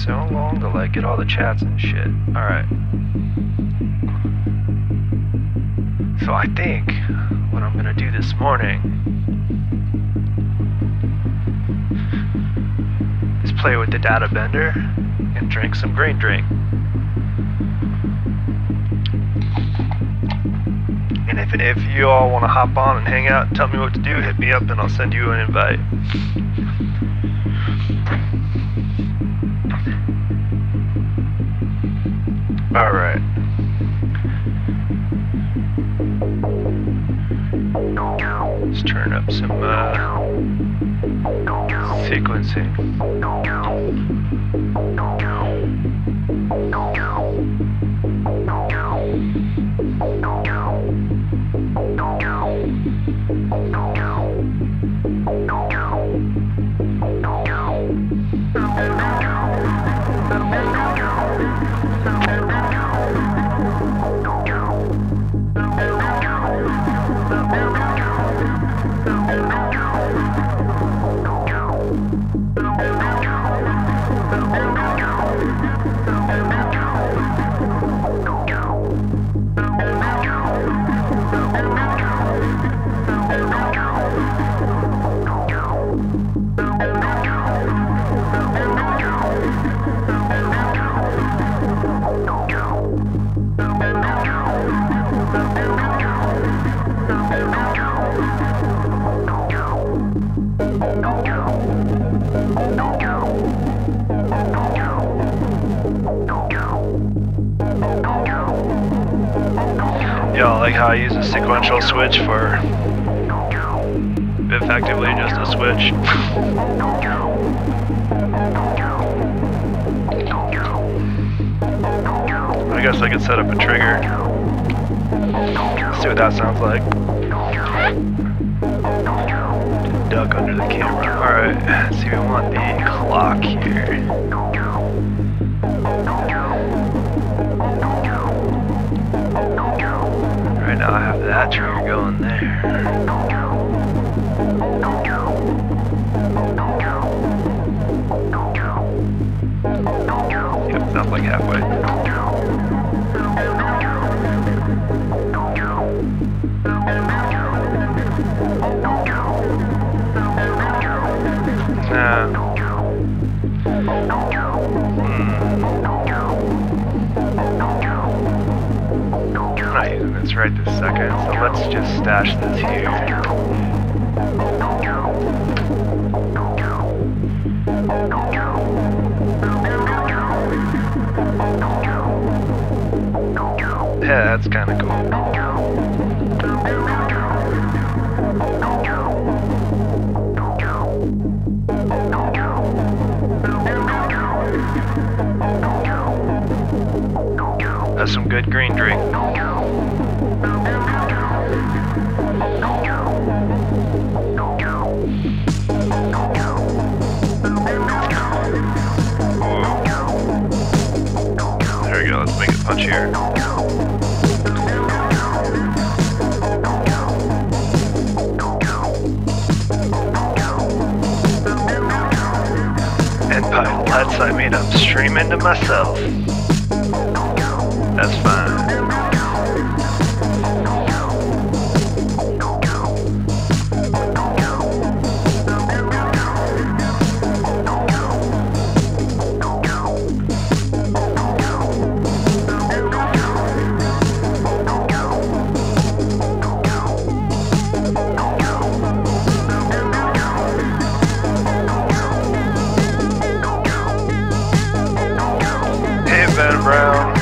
so long to like get all the chats and shit. Alright. So I think what I'm gonna do this morning is play with the data bender and drink some green drink. And if you all want to hop on and hang out and tell me what to do, hit me up and I'll send you an invite. Alright. Let's turn up some sequencing. Y'all like how I use a sequential switch for effectively just a switch. I guess I could set up a trigger. Let's see what that sounds like. Duck under the camera. Alright, let's see, we want the clock here. Right now I have that trigger going there. Yep, that's like halfway. I'm not using this right this second, so let's just stash this here. Yeah, that's kind of cool. That's some good green drink. There we go, let's make it punchier. And by let's, I mean I'm streaming to myself. That's fine. Hey, Ben Brown.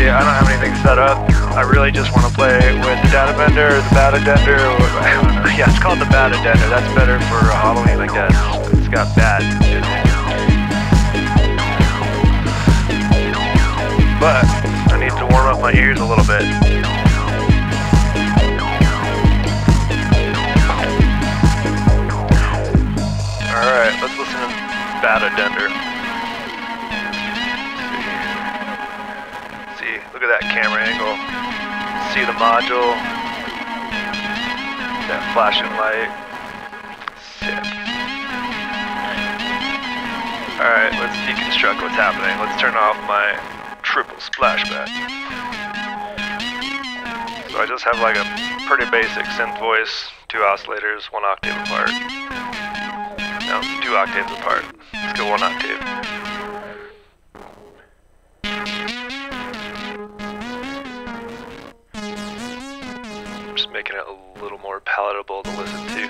See, I don't have anything set up. I really just want to play with the data bender, or the bata dender, or I don't know. Yeah, it's called the bata dender. That's better for Halloween, I guess. It's got bat in it. But I need to warm up my ears a little bit. Alright, let's listen to bata dender. See, look at that camera angle. See the module. That flashing light. Sick. Alright, let's deconstruct what's happening. Let's turn off my triple splashback. So I just have like a pretty basic synth voice, 2 oscillators, 1 octave apart. No, 2 octaves apart. Let's go 1 octave. I'm just making it a little more palatable to listen to.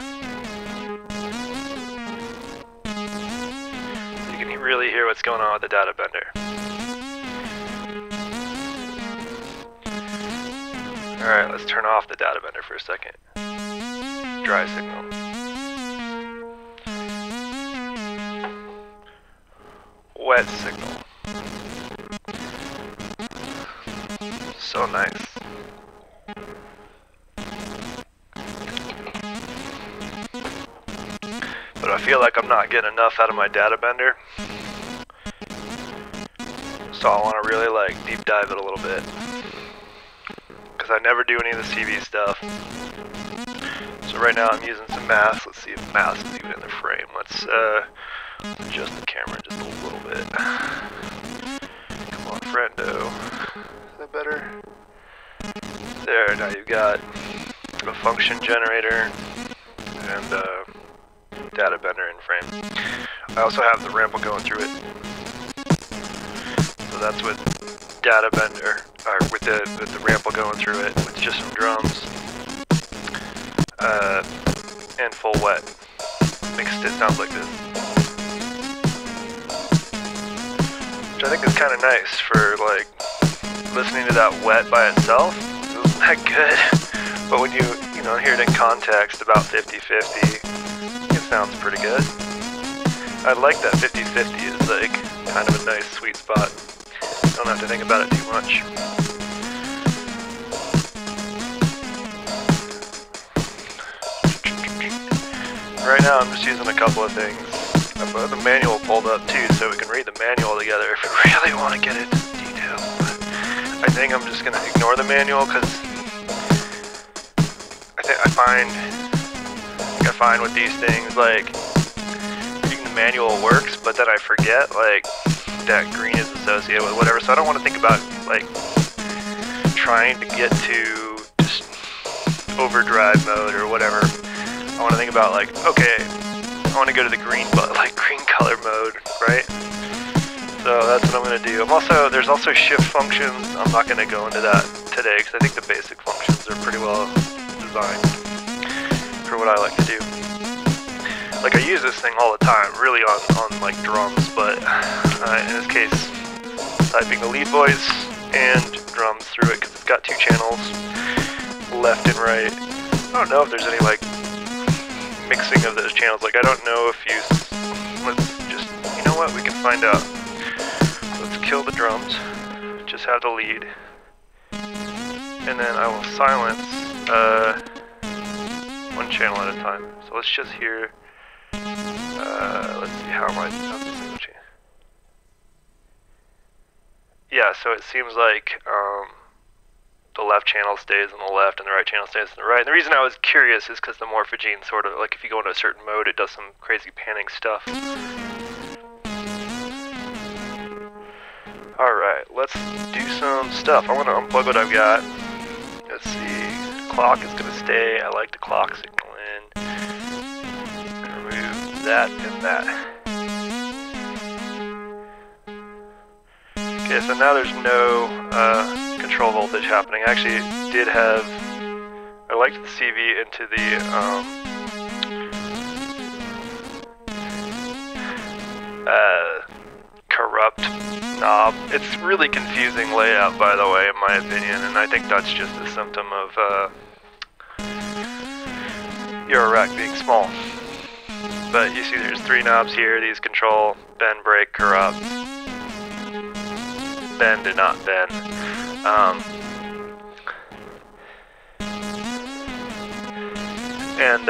You can really hear what's going on with the data bender. Alright, let's turn off the data bender for a second. Dry signal. Wet signal. So nice. But I feel like I'm not getting enough out of my data bender. So I want to really like deep dive it a little bit. Because I never do any of the CV stuff. So right now I'm using some masks. Let's see if masks is even in the frame. Let's adjust the camera just a little bit. Come on, friendo. Is that better? There, now you've got a function generator and data bender in frame. I also have the ramp going through it. So that's with data bender, or with the ramp going through it, with just some drums. And full wet. Mixed it sounds like this. Which I think is kind of nice for like listening to that wet by itself. It wasn't that good. But when you hear it in context about 50-50, it sounds pretty good. I like that 50-50 is like kind of a nice sweet spot. Don't have to think about it too much. Right now I'm just using a couple of things. I put the manual pulled up too so we can read the manual together if we really want to get into detail. But I think I'm just going to ignore the manual because I find with these things, like, reading the manual works, but then I forget, like, that green is associated with whatever, so I don't want to think about, like, trying to get to just overdrive mode or whatever. I want to think about, like, okay, I want to go to the green, but like green color mode, right? So that's what I'm going to do. There's also shift functions. I'm not going to go into that today because I think the basic functions are pretty well designed for what I like to do. Like, I use this thing all the time, really on like drums, but in this case, typing the lead voice and drums through it because it's got 2 channels, left and right. I don't know if there's any like mixing of those channels. Like, I don't know if you know what, we can find out. Let's kill the drums, just have the lead, and then I will silence 1 channel at a time. So let's just hear, let's see, how's the single channel? Yeah, so it seems like the left channel stays on the left and the right channel stays on the right. And the reason I was curious is because the morphogene sort of, like, if you go into a certain mode, it does some crazy panning stuff. Alright, let's do some stuff. I want to unplug what I've got. Let's see, clock is going to stay. I like the clock signal in. Remove that and that. Okay, so now there's no control voltage happening. I actually did have, I liked the CV into the corrupt knob. It's really confusing layout, by the way, in my opinion, and I think that's just a symptom of your rack being small. But you see there's 3 knobs here. These control bend, break, corrupt, bend, and not bend. And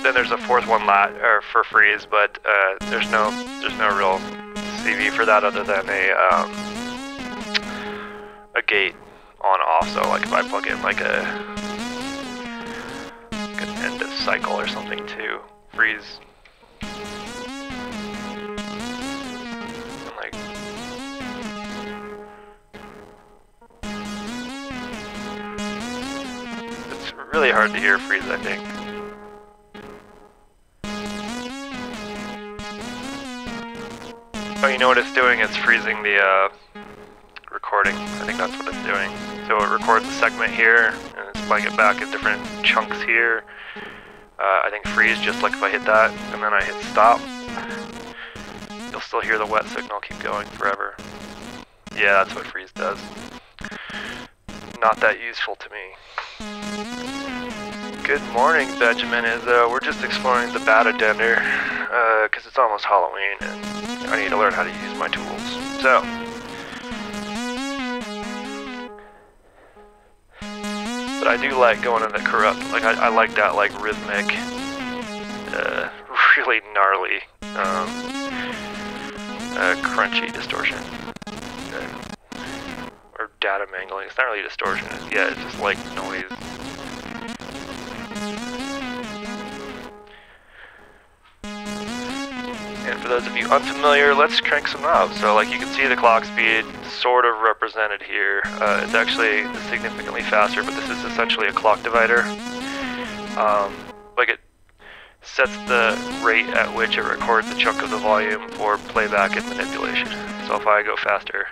then there's a 4th one for freeze, but there's no real CV for that other than a gate on off. So like if I plug in like an end of cycle or something to freeze, and like it's really hard to hear freeze, I think. Oh, you know what it's doing? It's freezing the recording. I think that's what it's doing. So it records a segment here, and it's playing it back in different chunks here. I think freeze, just like if I hit that, and then I hit stop, you'll still hear the wet signal keep going forever. Yeah, that's what freeze does. Not that useful to me. Good morning, Benjamin. We're just exploring the Attenuverter, because it's almost Halloween, and I need to learn how to use my tools. So, but I do like going in the corrupt. Like I like that like rhythmic, really gnarly, crunchy distortion, or data mangling. It's not really distortion. Yeah, it's just like noise. And for those of you unfamiliar, let's crank some knobs. So like you can see the clock speed sort of represented here. It's actually significantly faster, but this is essentially a clock divider. Like it sets the rate at which it records a chunk of the volume for playback and manipulation. So if I go faster,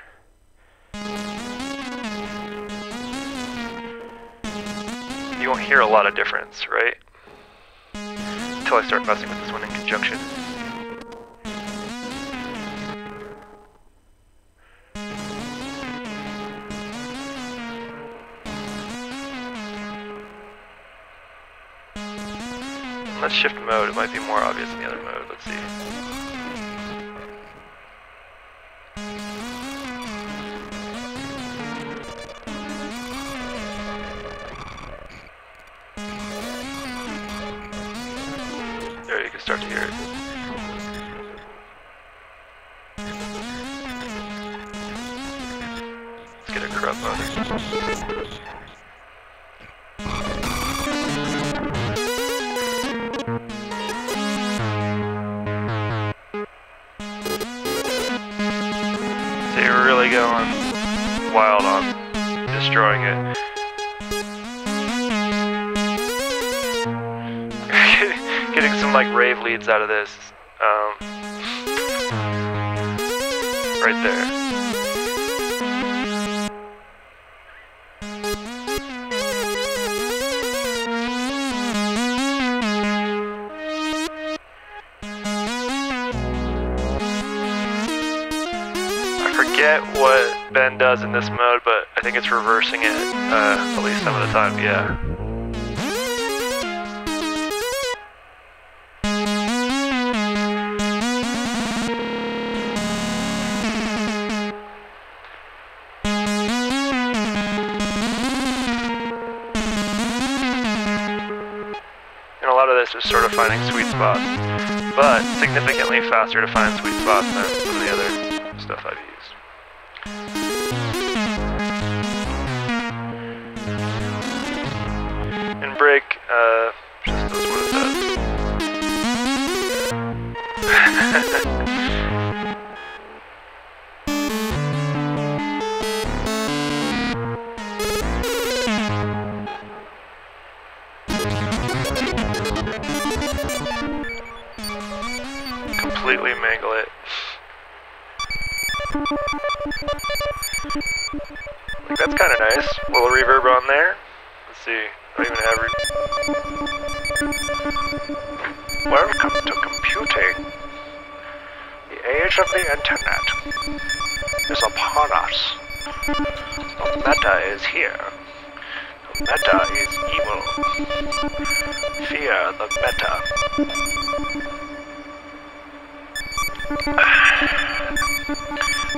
you won't hear a lot of difference, right? Until I start messing with this one in conjunction. Let's shift mode. It might be more obvious in the other mode. Let's see. There, you can start to hear it. Let's get a corrupt mode. Really going wild on destroying it. Getting some like rave leads out of this. Right there. What Ben does in this mode, but I think it's reversing it at least some of the time, yeah. And a lot of this is sort of finding sweet spots, but significantly faster to find sweet spots than some of the other stuff I've used. And break, just does what it does. Completely mangle it. Like, that's kind of nice. A little reverb on there. Let's see. I don't even have Welcome to computing. The age of the internet is upon us. The meta is here. The meta is evil. Fear the meta.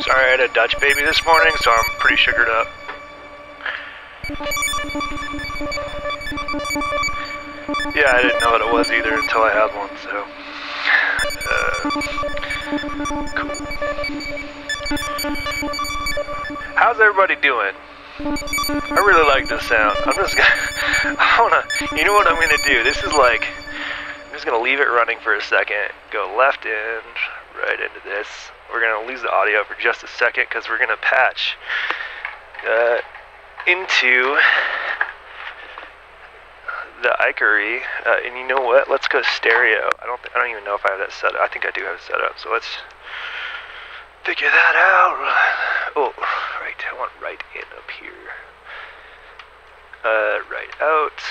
Sorry, I had a Dutch baby this morning, so I'm pretty sugared up. Yeah, I didn't know what it was either until I had one, so... cool. How's everybody doing? I really like this sound. I'm just gonna... you know what I'm gonna do? This is like... I'm just gonna leave it running for a second, go left in, right into this. We're gonna lose the audio for just a second, because we're gonna patch into... the Ikery, and you know what? Let's go stereo. I don't even know if I have that set up. I think I do have it set up. So let's figure that out. Oh, right. I want right in up here. Right out.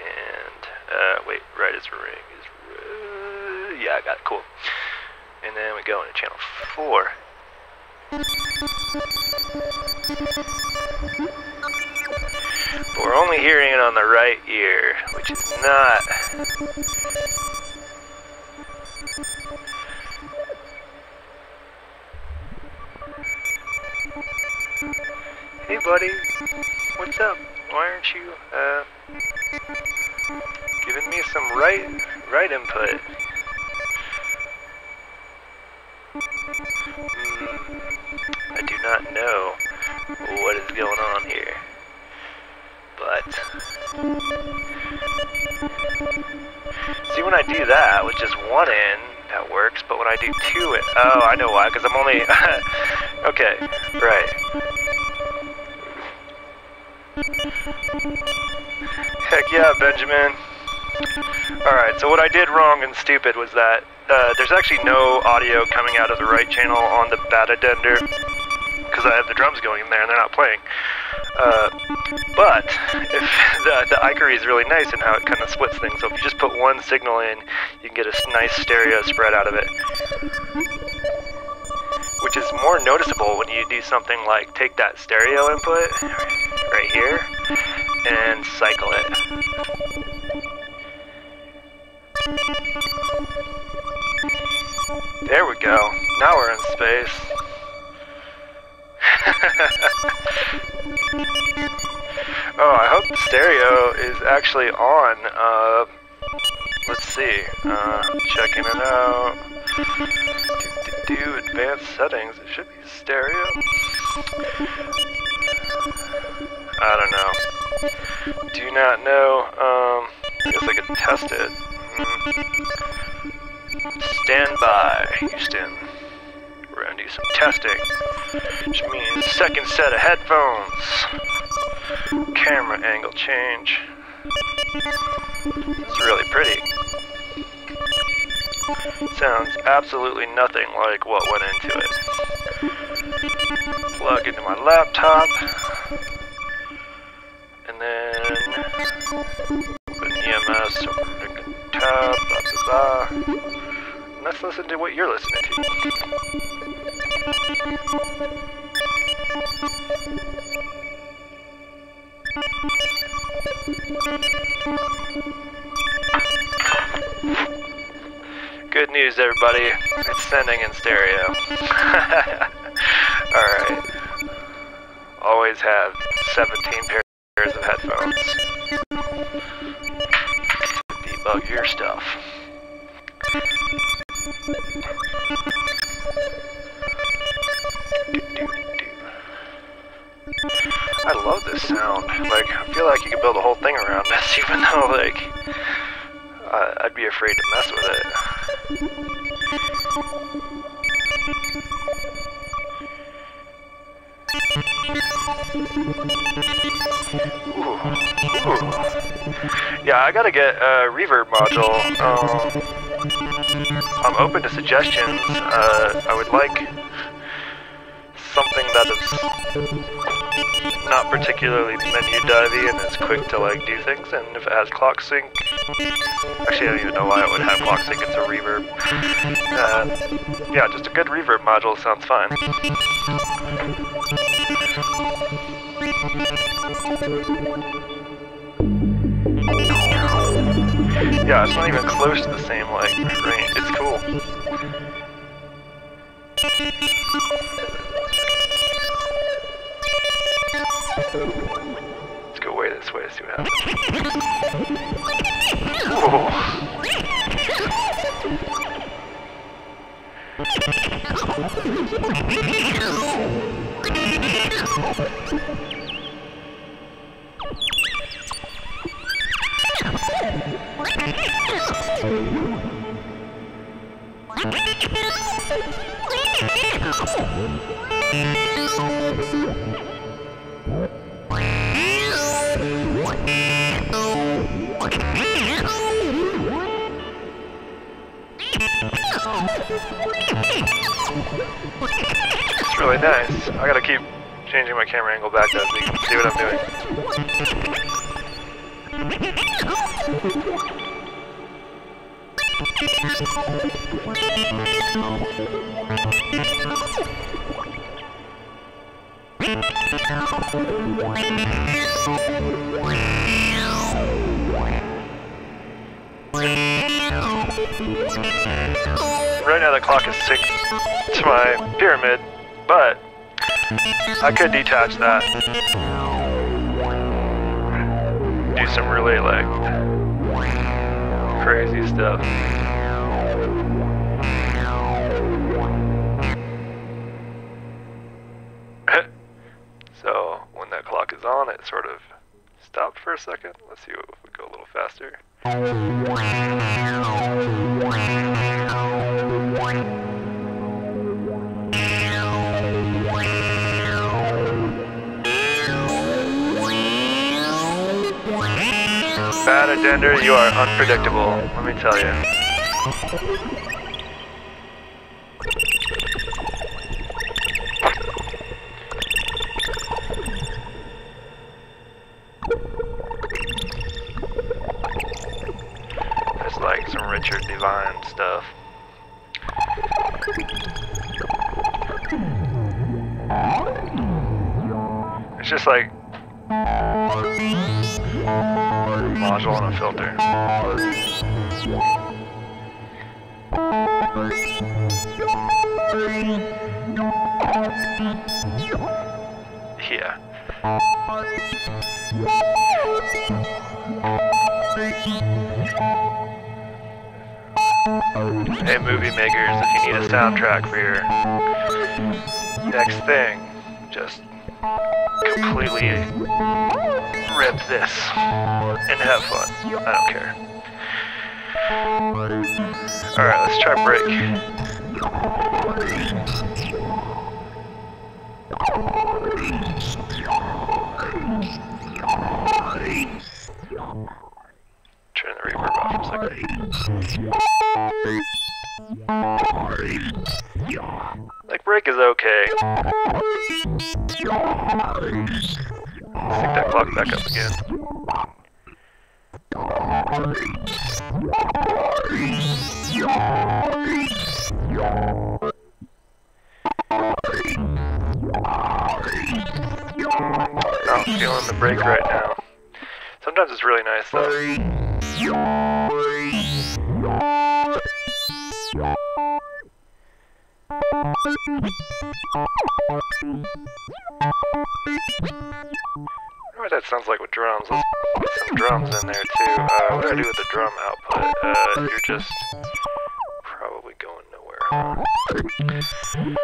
And wait, right is ring. Yeah, I got it. Cool. And then we go into channel 4. But we're only hearing it on the right ear, which is not... Hey buddy, what's up? Why aren't you giving me some right input? I do not know what is going on here. But see, when I do that with just one end, that works. But when I do two, oh, I know why. Because I'm only okay, right. Heck yeah, Benjamin. All right. So what I did wrong and stupid was that there's actually no audio coming out of the right channel on the Attenuverter because I have the drums going in there and they're not playing. But if the Ikery is really nice in how it kind of splits things. So if you just put one signal in, you can get a nice stereo spread out of it. Which is more noticeable when you do something like take that stereo input right here and cycle it. There we go. Now we're in space. Oh, I hope the stereo is actually on. Let's see. Checking it out. Do advanced settings. It should be stereo. I don't know. Do not know. I guess I could test it. Stand by, Houston. We're gonna do some testing, which means second set of headphones. Camera angle change. It's really pretty. Sounds absolutely nothing like what went into it. Plug into my laptop. And then open EMS, open tab, blah blah blah. And let's listen to what you're listening to. Good news, everybody. It's sending in stereo. Alright. Always have 17 pairs of headphones to debug your stuff. I love this sound. Like, I feel like you could build a whole thing around this, even though, like, I'd be afraid to mess with it. Ooh. Yeah, I gotta get a reverb module. I'm open to suggestions. I would like something that is not particularly menu divey and is quick to like do things, and if it has clock sync, actually I don't even know why it would have clock sync, it's a reverb. Yeah, just a good reverb module sounds fine. Yeah, it's not even close to the same like range. It's cool. Let's go way this way to see what happens. Whoa. It's really nice. I gotta keep changing my camera angle back though so you can see what I'm doing. Right now the clock is synced to my pyramid, but I could detach that. Do some really like crazy stuff. So when that clock is on, it sort of stopped for a second. Let's see if we go a little faster. Bad Attender, you are unpredictable, let me tell you. There's like some Richard Devine stuff. It's just like module and a filter. Yeah. Hey movie makers, if you need a soundtrack for your next thing, just completely rip this and have fun. I don't care. Alright, let's try break. Turn the reverb off for a second. Like break is okay. Let's sync that clock back up again. Not feeling the break right now. Sometimes it's really nice though. Alright, that sounds like with drums. Let's put some drums in there too. What do I do with the drum output? You're just probably going nowhere, huh?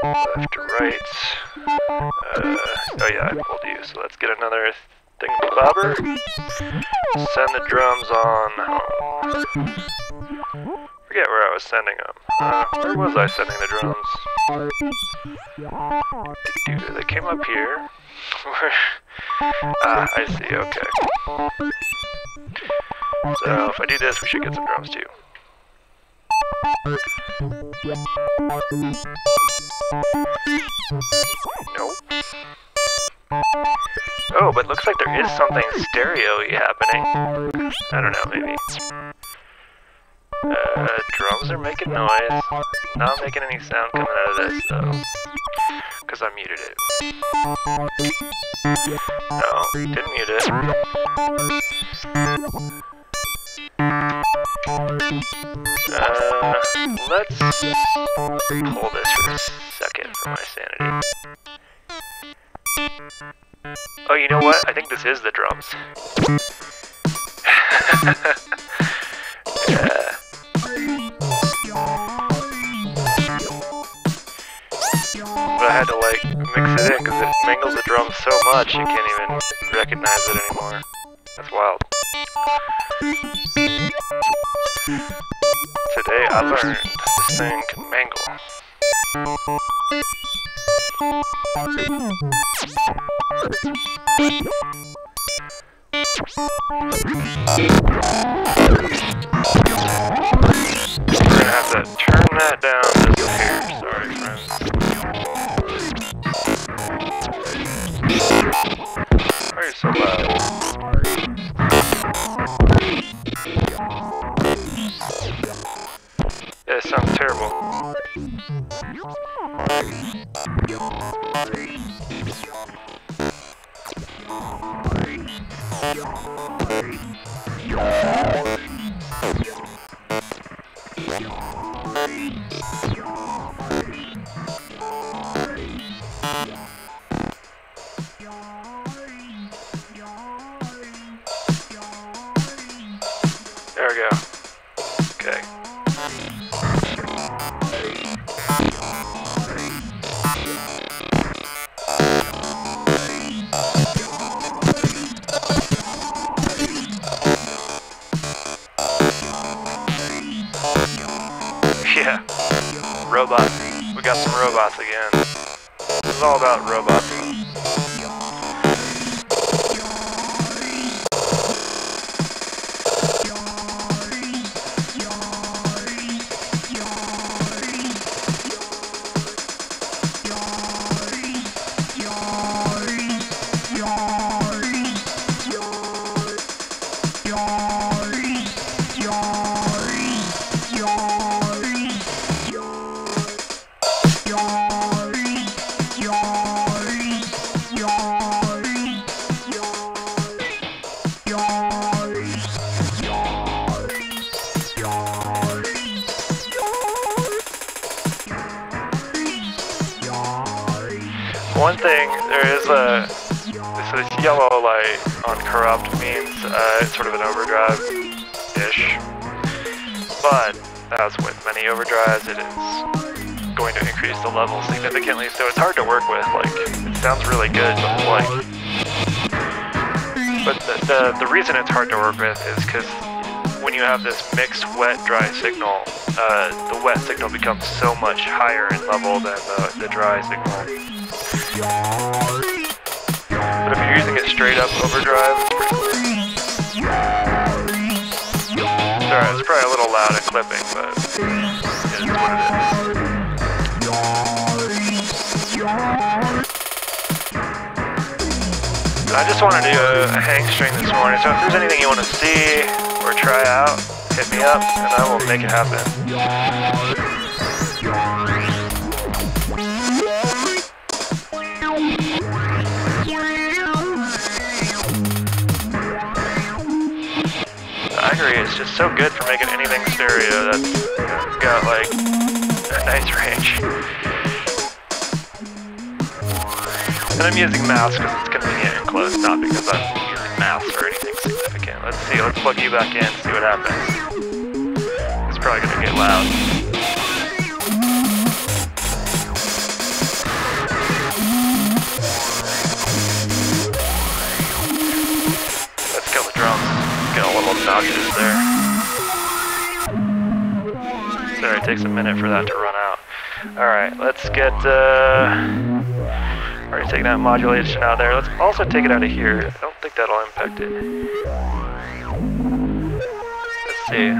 Left to right. Oh yeah, I pulled you, so let's get another thingamabobber. Send the drums on home. Forget where I was sending them. Where was I sending the drums? They came up here. I see, okay. So if I do this, we should get some drums too. Nope. Oh, but looks like there is something stereo-y happening. I don't know, maybe. Drums are making noise. Not making any sound coming out of this, though. Because I muted it. No, didn't mute it. Let's hold this for a second for my sanity. Oh, you know what? I think this is the drums. Yeah. But I had to like mix it in because it mangles the drums so much you can't even recognize it anymore. That's wild. Today I learned this thing can mangle. We're gonna have to turn that down just here. Sorry, friends. Why are you so loud? Yeah, it sounds terrible. There we go. Okay. Yeah. Robots. We got some robots again. This is all about robots. One thing, there is this yellow light on corrupt means it's sort of an overdrive-ish, but as with many overdrives, it is going to increase the level significantly, so it's hard to work with. Like, it sounds really good, but the reason it's hard to work with is because when you have this mixed wet-dry signal, the wet signal becomes so much higher in level than the dry signal. But if you're using it straight up overdrive, it's pretty cool. Sorry, it's probably a little loud and clipping, but it is what it is. I just want to do a hang string this morning, so if there's anything you want to see or try out, hit me up and I will make it happen. I agree, it's just so good for making anything stereo that's got like a nice range. And I'm using mouse because it's convenient and close, not because I'm using mouse for anything significant. Let's see, let's plug you back in, see what happens. It's probably gonna get loud. Let's kill the drums. Get a little obnoxious there. Sorry, it takes a minute for that to run out. Alright, let's get, already taking that modulation out there. Let's also take it out of here. I don't think that'll impact it. Let's see.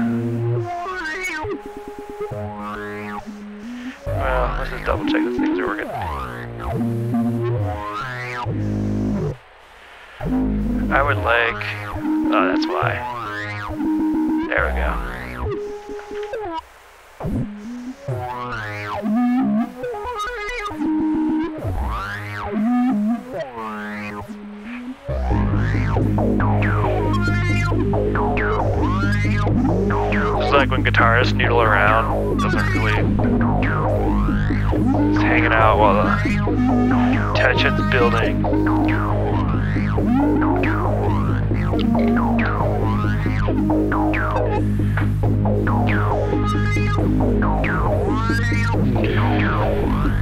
Well, let's just double check that things are working. I would like... Oh, that's why. There we go. It's like when guitarists noodle around, doesn't really... Just hanging out while the tension's building.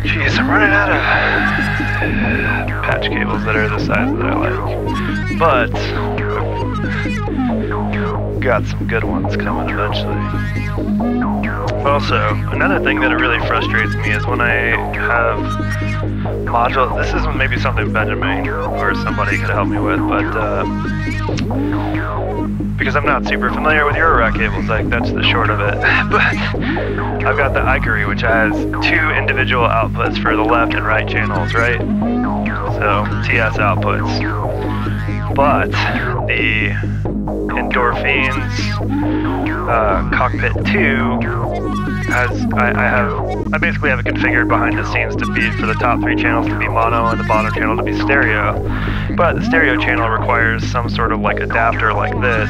Jeez, I'm running out of patch cables that are the size that I like. But got some good ones coming eventually. Also, another thing that really frustrates me is when I have module. This is maybe something Benjamin or somebody could help me with, but because I'm not super familiar with your rack cables, like that's the short of it. But I've got the Ikery, which has 2 individual outputs for the left and right channels, right? So TS outputs. But the Endorphins Cockpit 2 has I basically have it configured behind the scenes to be for the top 3 channels to be mono and the bottom channel to be stereo. But the stereo channel requires some sort of like adapter like this,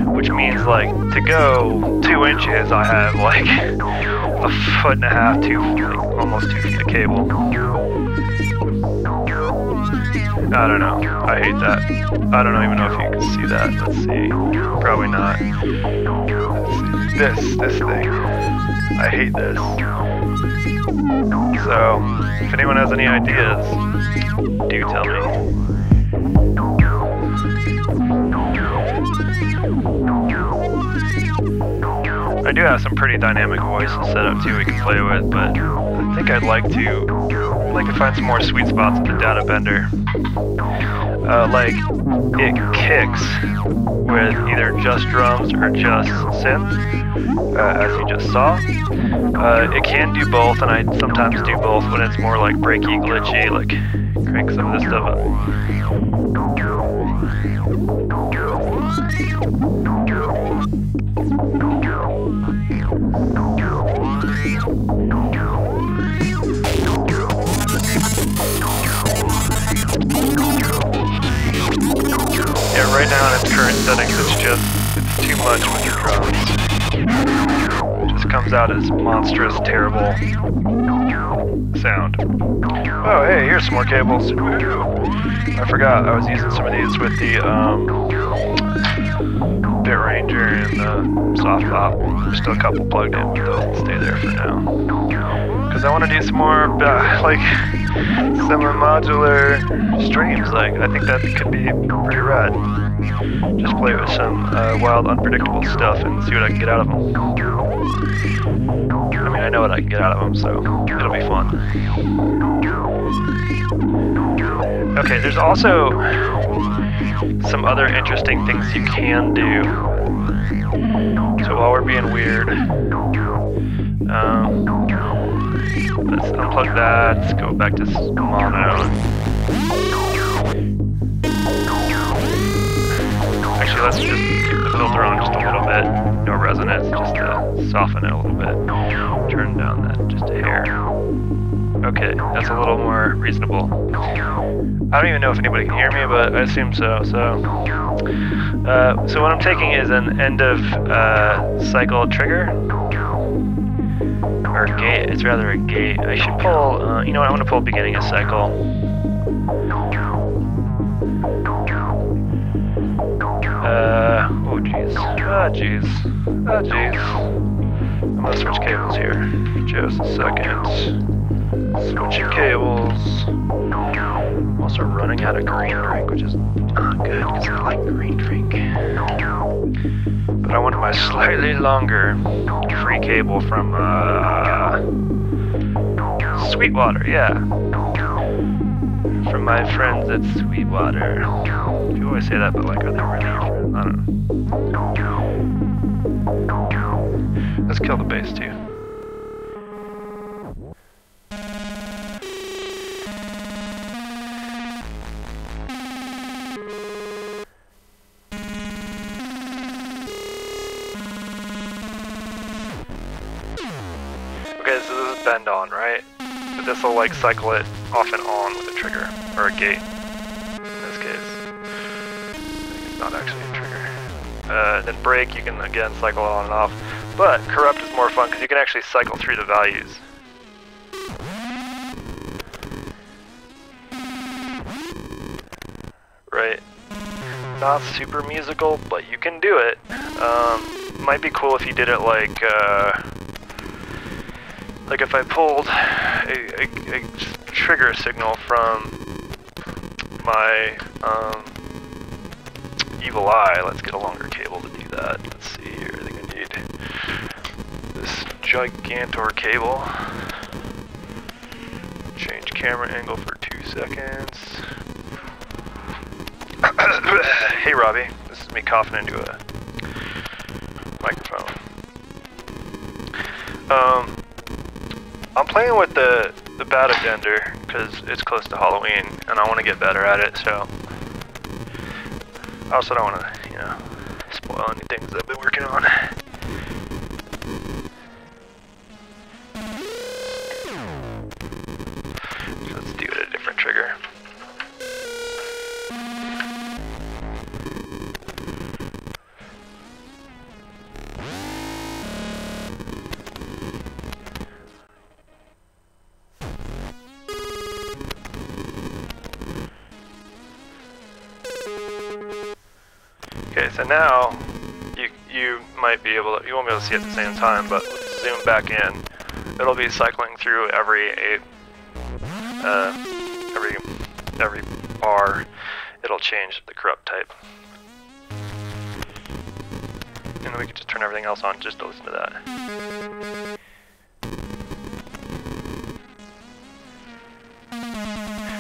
which means like to go 2 inches I have like a foot and a half, almost 2 feet of cable. I don't know. I hate that. I don't even know if you can see that. Let's see. Probably not. Let's see. This thing. I hate this. So, if anyone has any ideas, do tell me. I do have some pretty dynamic voices set up too we can play with, but I think I'd like to find some more sweet spots with the data bender. Like it kicks with either just drums or just synth, as you just saw. It can do both, and I sometimes do both when it's more like breaky, glitchy, like crank some of this stuff up. Yeah, right now in its current settings, it's too much with the drums. It just comes out as monstrous, terrible sound. Oh, hey, here's some more cables. Woo! I forgot I was using some of these with the Bit Ranger and the Soft Pop. There's still a couple plugged in, but those will stay there for now. Because I want to do some more, like, semi-modular streams. Like, I think that could be pretty rad. Just play with some wild, unpredictable stuff and see what I can get out of them. I mean, I know what I can get out of them, so it'll be fun. Okay, there's also some other interesting things you can do. So while we're being weird, let's unplug that, let's go back to mono. Actually, let's just keep the filter on just a little bit. No resonance, just to soften it a little bit. Turn down that just a hair. Okay, that's a little more reasonable. I don't even know if anybody can hear me, but I assume so. So what I'm taking is an end of cycle trigger. Or gate, it's rather a gate. I should pull, you know what, I want to pull beginning of cycle. Oh jeez. Oh jeez. Oh jeez. I'm gonna switch cables here. Just a second. Switching cables. I'm also running out of green drink, which is not good because I like green drink. But I wanted my slightly longer free cable from Sweetwater, yeah. From my friends at Sweetwater. You always say that, but like, are they really your friends? I don't know. Let's kill the bass too. is this is bend on, right? But this will like cycle it off and on with a trigger, or a gate. In this case. I think it's not actually a trigger. Then break, you can again cycle it on and off. But corrupt is more fun because you can actually cycle through the values. Right? Not super musical, but you can do it. Might be cool if you did it like if I pulled a trigger signal from my evil eye. Let's get a longer cable to do that. Let's see here. I think I need this gigantor cable. Change camera angle for 2 seconds. Hey Robbie, this is me coughing into a microphone. I'm playing with the bad addender because it's close to Halloween and I want to get better at it, so I also don't want to, you know, spoil any things I've been working on. So let's do it at a different trigger. Okay, so now you might be able to, you won't be able to see it at the same time, but let's zoom back in. It'll be cycling through every bar. It'll change the corrupt type. And then we can just turn everything else on just to listen to that.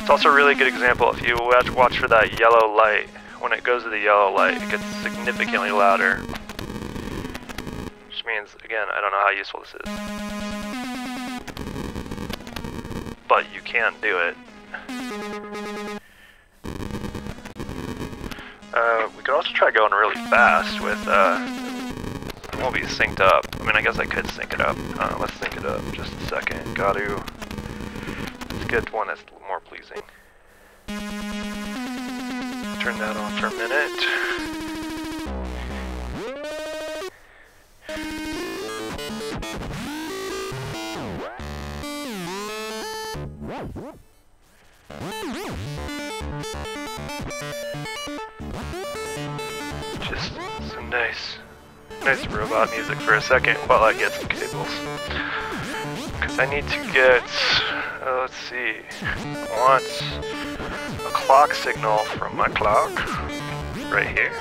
It's also a really good example if you watch for that yellow light. When it goes to the yellow light, it gets significantly louder. Which means, again, I don't know how useful this is. But you can do it. We could also try going really fast with, it won't be synced up. I mean, I guess I could sync it up. Let's sync it up just a second. Let's get one that's more pleasing. Turn that on for a minute. Just some nice robot music for a second while I get some cables. Because I need to get, let's see, I want a clock signal from my clock right here,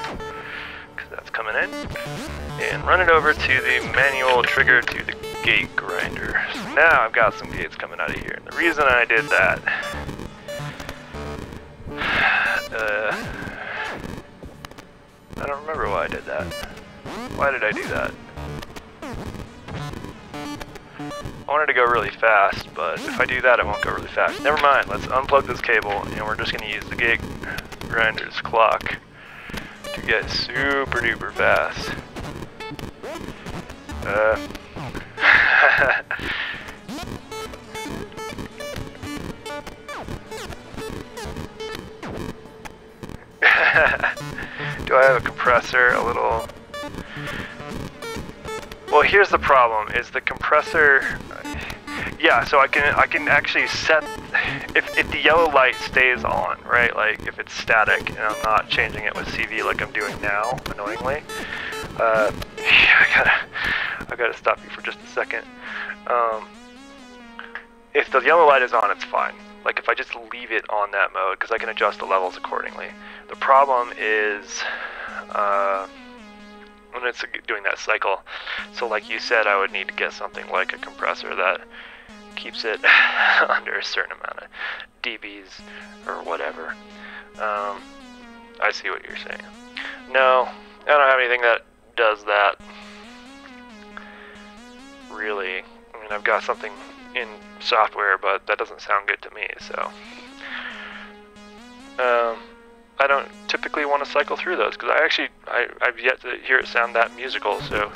because that's coming in, and run it over to the manual trigger to the gate grinder. So now I've got some gates coming out of here, and the reason I did that, I don't remember why I did that. Why did I do that? I wanted to go really fast, but if I do that, it won't go really fast. Never mind, let's unplug this cable, and we're just going to use the gate grinder's clock to get super duper fast. Do I have a compressor? A little... Well, here's the problem, is the compressor... Yeah, so I can actually set... If the yellow light stays on, right? Like, if it's static, and I'm not changing it with CV like I'm doing now, annoyingly. I gotta stop you for just a second. If the yellow light is on, it's fine. Like, if I just leave it on that mode, because I can adjust the levels accordingly. The problem is... when it's doing that cycle. So like you said, I would need to get something like a compressor that keeps it under a certain amount of dBs or whatever. I see what you're saying. No, I don't have anything that does that. Really. I mean, I've got something in software, but that doesn't sound good to me, so... I don't typically want to cycle through those, because I've yet to hear it sound that musical, so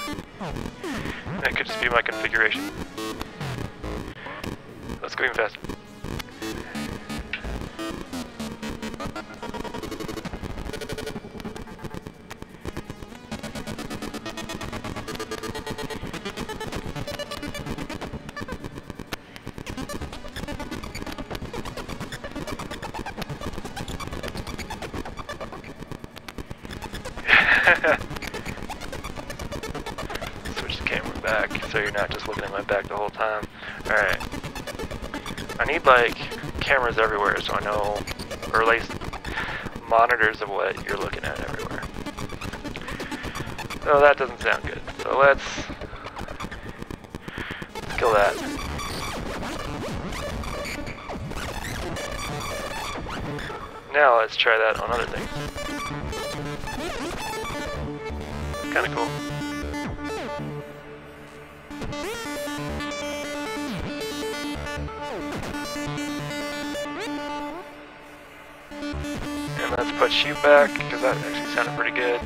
that could just be my configuration. let's go even faster. Switch the camera back so you're not just looking at my back the whole time. Alright. I need like cameras everywhere so I know, or at least monitors of what you're looking at everywhere. Oh, that doesn't sound good. So let's kill that. Now let's try that on other things. Kinda cool. And let's put shoot back, because that actually sounded pretty good.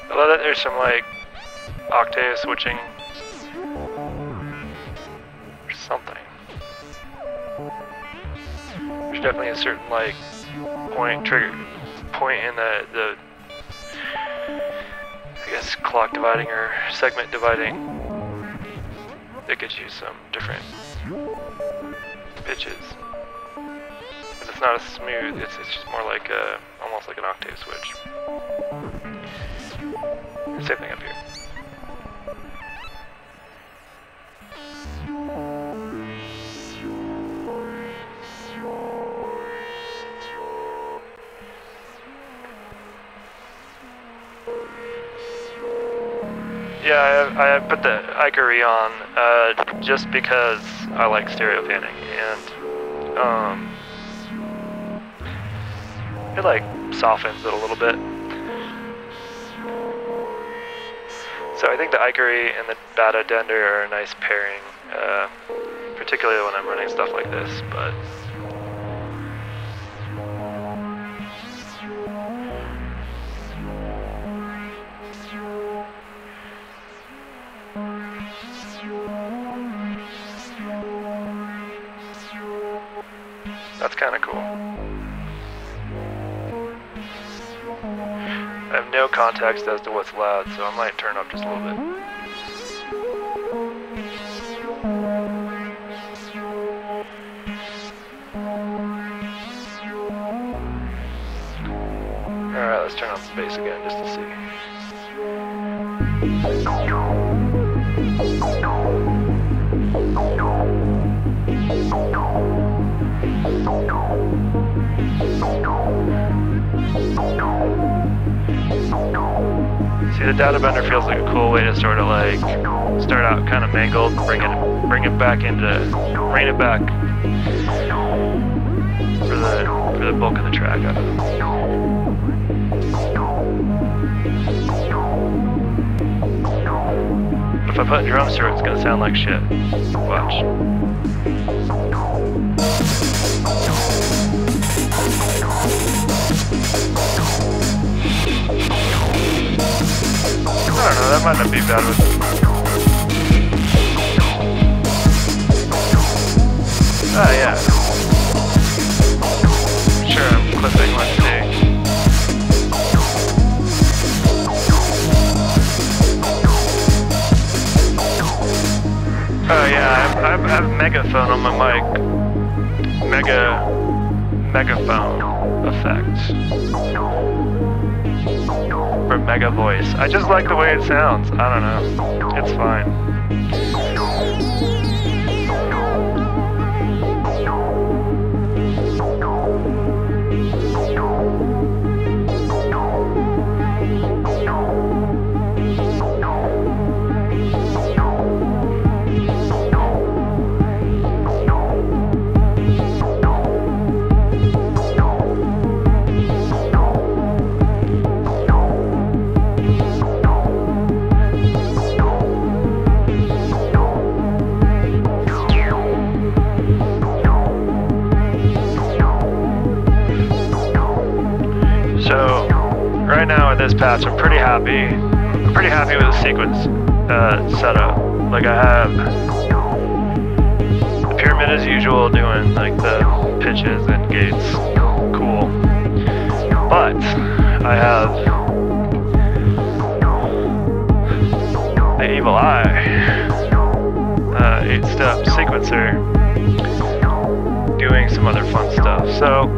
I love that there's some like octave switching or something. There's definitely a certain like trigger point in the I guess clock dividing or segment dividing that gets you some different pitches. But it's not as smooth, it's just more like almost like an octave switch. Same thing up here. Yeah, I put the Icarie on just because I like stereo panning, and it like softens it a little bit. So I think the Icarie and the Attenuverter are a nice pairing, particularly when I'm running stuff like this, but that's kind of cool. I have no context as to what's loud, so I might turn up just a little bit. Alright, let's turn up the bass again just to see. See, the data bender feels like a cool way to sort of like start out kind of mangled, bring it back into, rein it back for the bulk of the track. I don't know. If I put drums through it, it's gonna sound like shit. Watch. I don't know, that might not be bad with it. Oh yeah. Sure, I'm clipping, let's see. Oh yeah, I have megaphone on my mic. Megaphone effect. Or mega voice. I just like the way it sounds. I don't know. It's fine. right now with this patch, I'm pretty happy. I'm pretty happy with the sequence setup. Like I have the pyramid as usual, doing like the pitches and gates, cool. But I have the Evil Eye 8-step sequencer doing some other fun stuff. So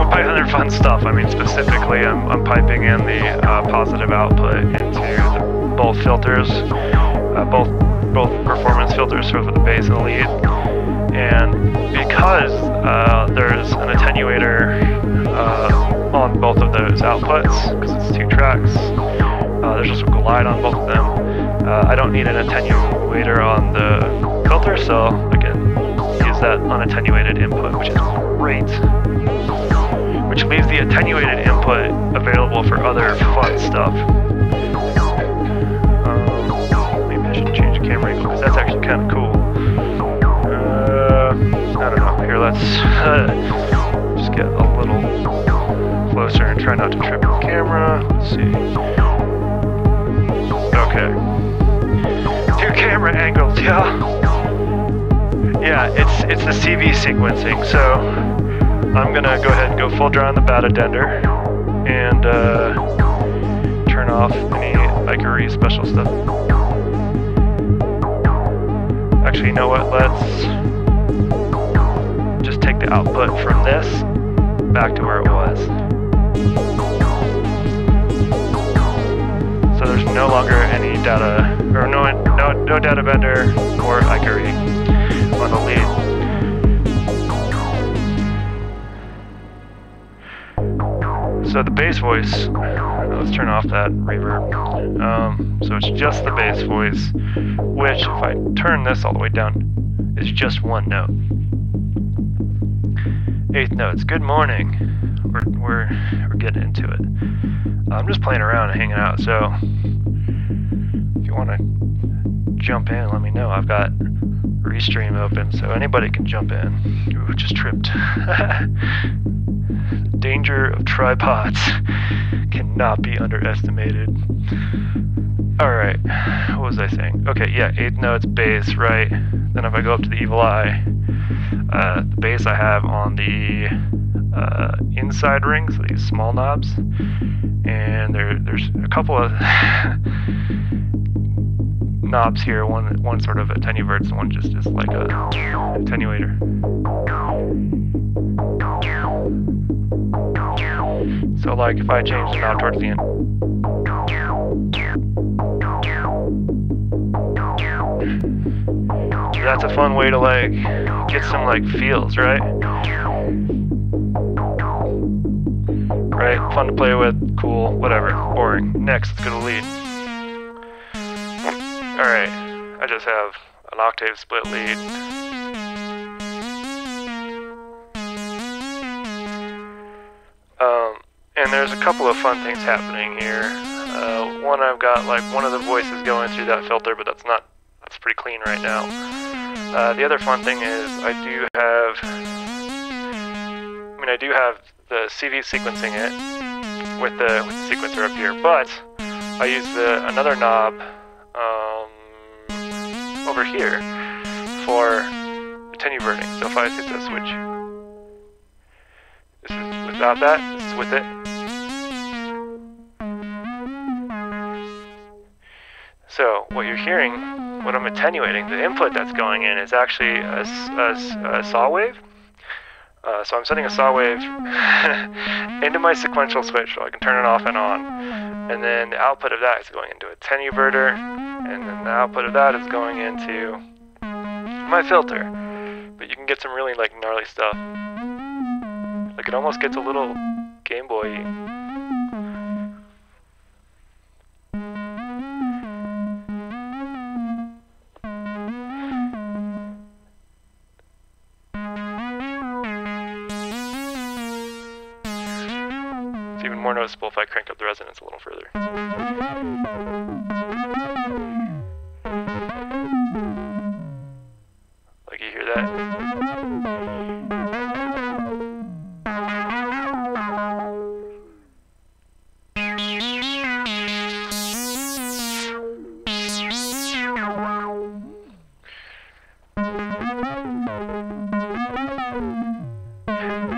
by other fun stuff, I mean specifically I'm piping in the positive output into both filters, both performance filters for the bass and the lead. And because there's an attenuator on both of those outputs, because it's 2 tracks, there's also a glide on both of them. I don't need an attenuator on the filter, so I can use that unattenuated input, which is great. Which leaves the attenuated input available for other fun stuff. Maybe I should change the camera angle, because that's actually kind of cool. I don't know. Here, let's just get a little closer and try not to trip the camera. Let's see. Okay. 2 camera angles, yeah. Yeah, it's the CV sequencing, so I'm gonna go ahead and go full dry on the beta dender and turn off any Icarie special stuff. Actually, you know what? Let's just take the output from this back to where it was. So there's no longer any data, or no data bender or Icarie on the lead. So the bass voice, let's turn off that reverb. So it's just the bass voice, which if I turn this all the way down, is just 1 note. 8th notes. Good morning. We're getting into it. I'm just playing around and hanging out. So if you want to jump in, let me know. I've got Restream open, so anybody can jump in. Ooh, just tripped. Danger of tripods cannot be underestimated. Alright, what was I saying? Okay, yeah, 8th notes, bass, right? Then if I go up to the Evil Eye, the bass I have on the inside rings, so these small knobs, and there's a couple of knobs here, one sort of attenuverts and one just is like a attenuator. So like if I change the knob towards the end, that's a fun way to like get some like feels, right? Right? Fun to play with, cool, whatever, boring. Next, let's go to lead. Alright, I just have an octave split lead. And there's a couple of fun things happening here. One, I've got like one of the voices going through that filter, but that's pretty clean right now. The other fun thing is I do have the CV sequencing it with the sequencer up here, but I use another knob over here for attenuverting. So if I hit the switch, this is without that, this is with it. So what you're hearing, what I'm attenuating, the input that's going in is actually a saw wave. So I'm setting a saw wave into my sequential switch so I can turn it off and on. And then the output of that is going into Attenuverter, and then the output of that is going into my filter. But you can get some really like gnarly stuff. Like it almost gets a little Game Boy-y. It's even more noticeable if I crank up the resonance a little further. Like you hear that?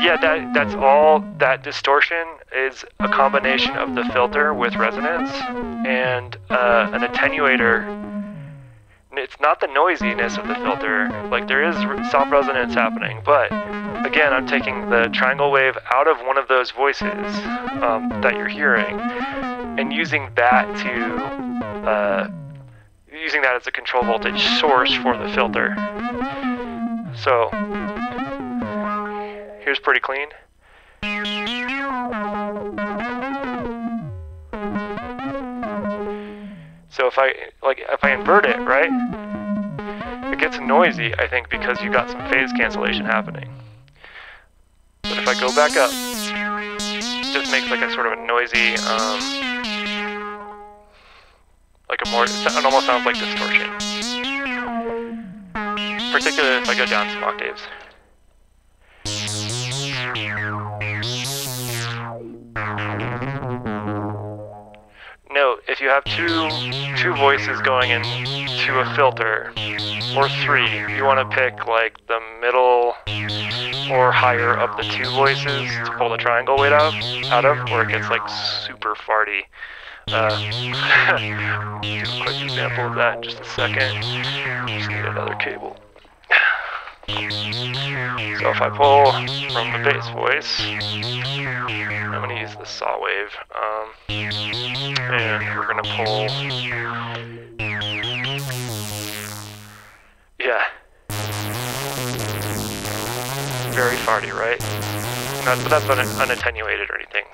Yeah, that's all. That distortion is a combination of the filter with resonance and an attenuator. It's not the noisiness of the filter, like there is soft resonance happening, but again, I'm taking the triangle wave out of one of those voices that you're hearing and using that as a control voltage source for the filter. So here's pretty clean. So if I invert it, right, it gets noisy, I think, because you got some phase cancellation happening. But if I go back up, it just makes like a sort of a noisy, it almost sounds like distortion. Particularly if I go down some octaves. Note, if you have two voices going into a filter, or three, you want to pick like the middle or higher of the two voices to pull the triangle weight out of, where it gets like super farty. Do a quick example of that in just a second. Just need another cable. So if I pull from the bass voice, I'm going to use the saw wave, and we're going to pull, yeah, very farty, right? But that's not unattenuated or anything.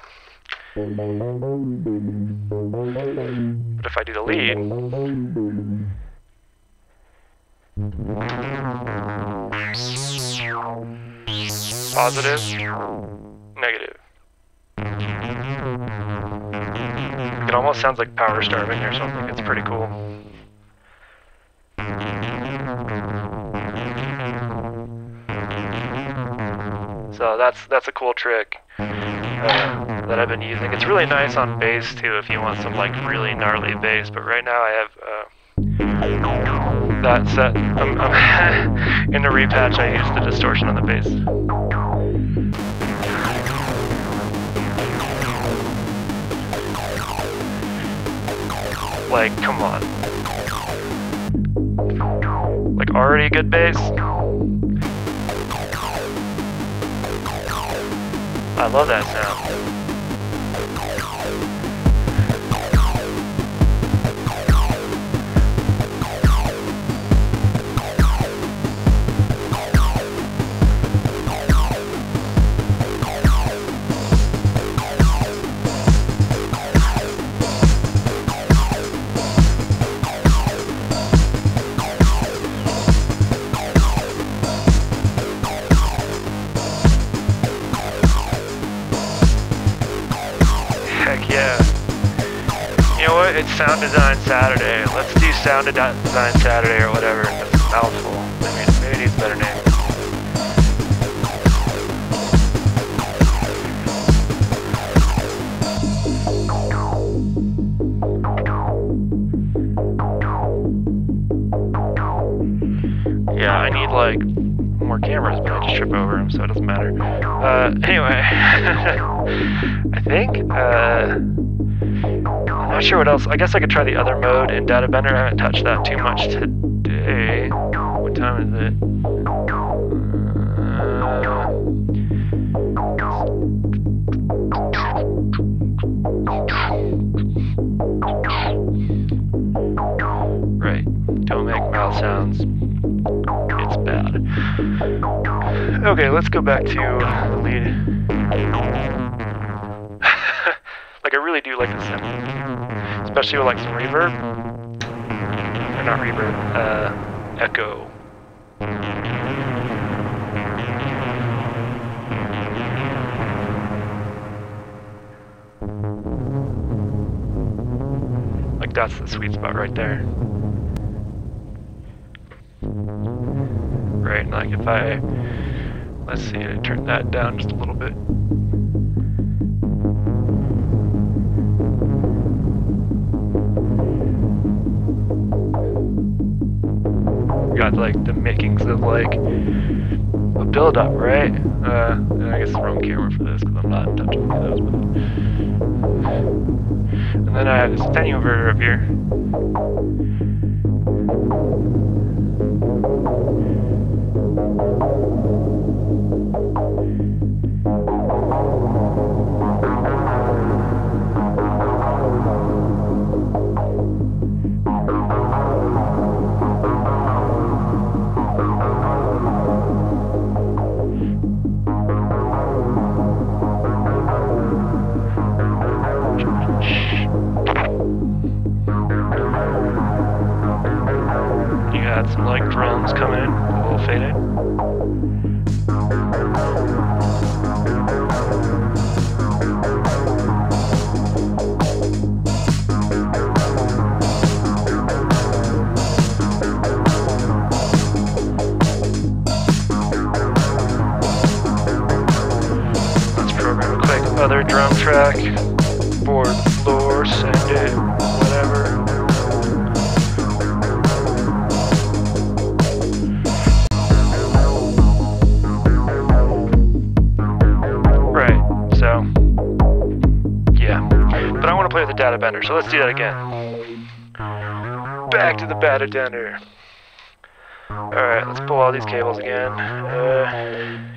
But if I do the lead, positive, negative. It almost sounds like power starving or something. It's pretty cool. So that's a cool trick that I've been using. It's really nice on bass too if you want some like really gnarly bass. But right now I have that set. In the repatch I used the distortion on the bass. Like, come on. Like, already good bass? I love that sound. Heck yeah. You know what? It's Sound Design Saturday. Let's do Sound Design Saturday or whatever. That's a mouthful. Maybe it needs a better name. Yeah, I need like more cameras, but I just trip over them, so it doesn't matter. Anyway, I think, I'm not sure what else. I guess I could try the other mode in Data Bender. I haven't touched that too much today. What time is it? Right, don't make mouth sounds. It's bad. Okay, let's go back to the lead. Like, I really do like the sound. Especially with like some reverb. Or not reverb, echo. Like, that's the sweet spot right there. Right, and like if I, let's see, I turn that down just a little bit. got like the makings of like a build-up, right? And I guess the wrong camera for this because I'm not touching any of those. And then I have this Attenuverter up here. Some like drums coming in, a little faded. Let's program a quick other drum track for the floor, send it, whatever. Play with the data bender, so let's do that again. Back to the data bender. Alright, let's pull all these cables again.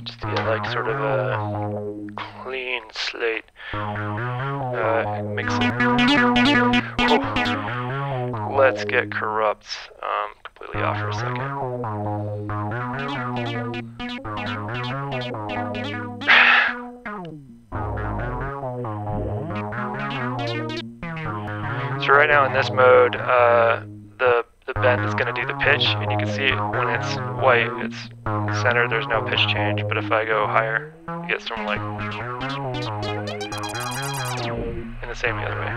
Just to get like sort of a clean slate. Mix it. Oh. Let's get corrupts completely off for a second. So right now in this mode, the bend is going to do the pitch, and you can see when it's white, it's centered, there's no pitch change, but if I go higher, it gets sort of like, in the same the other way.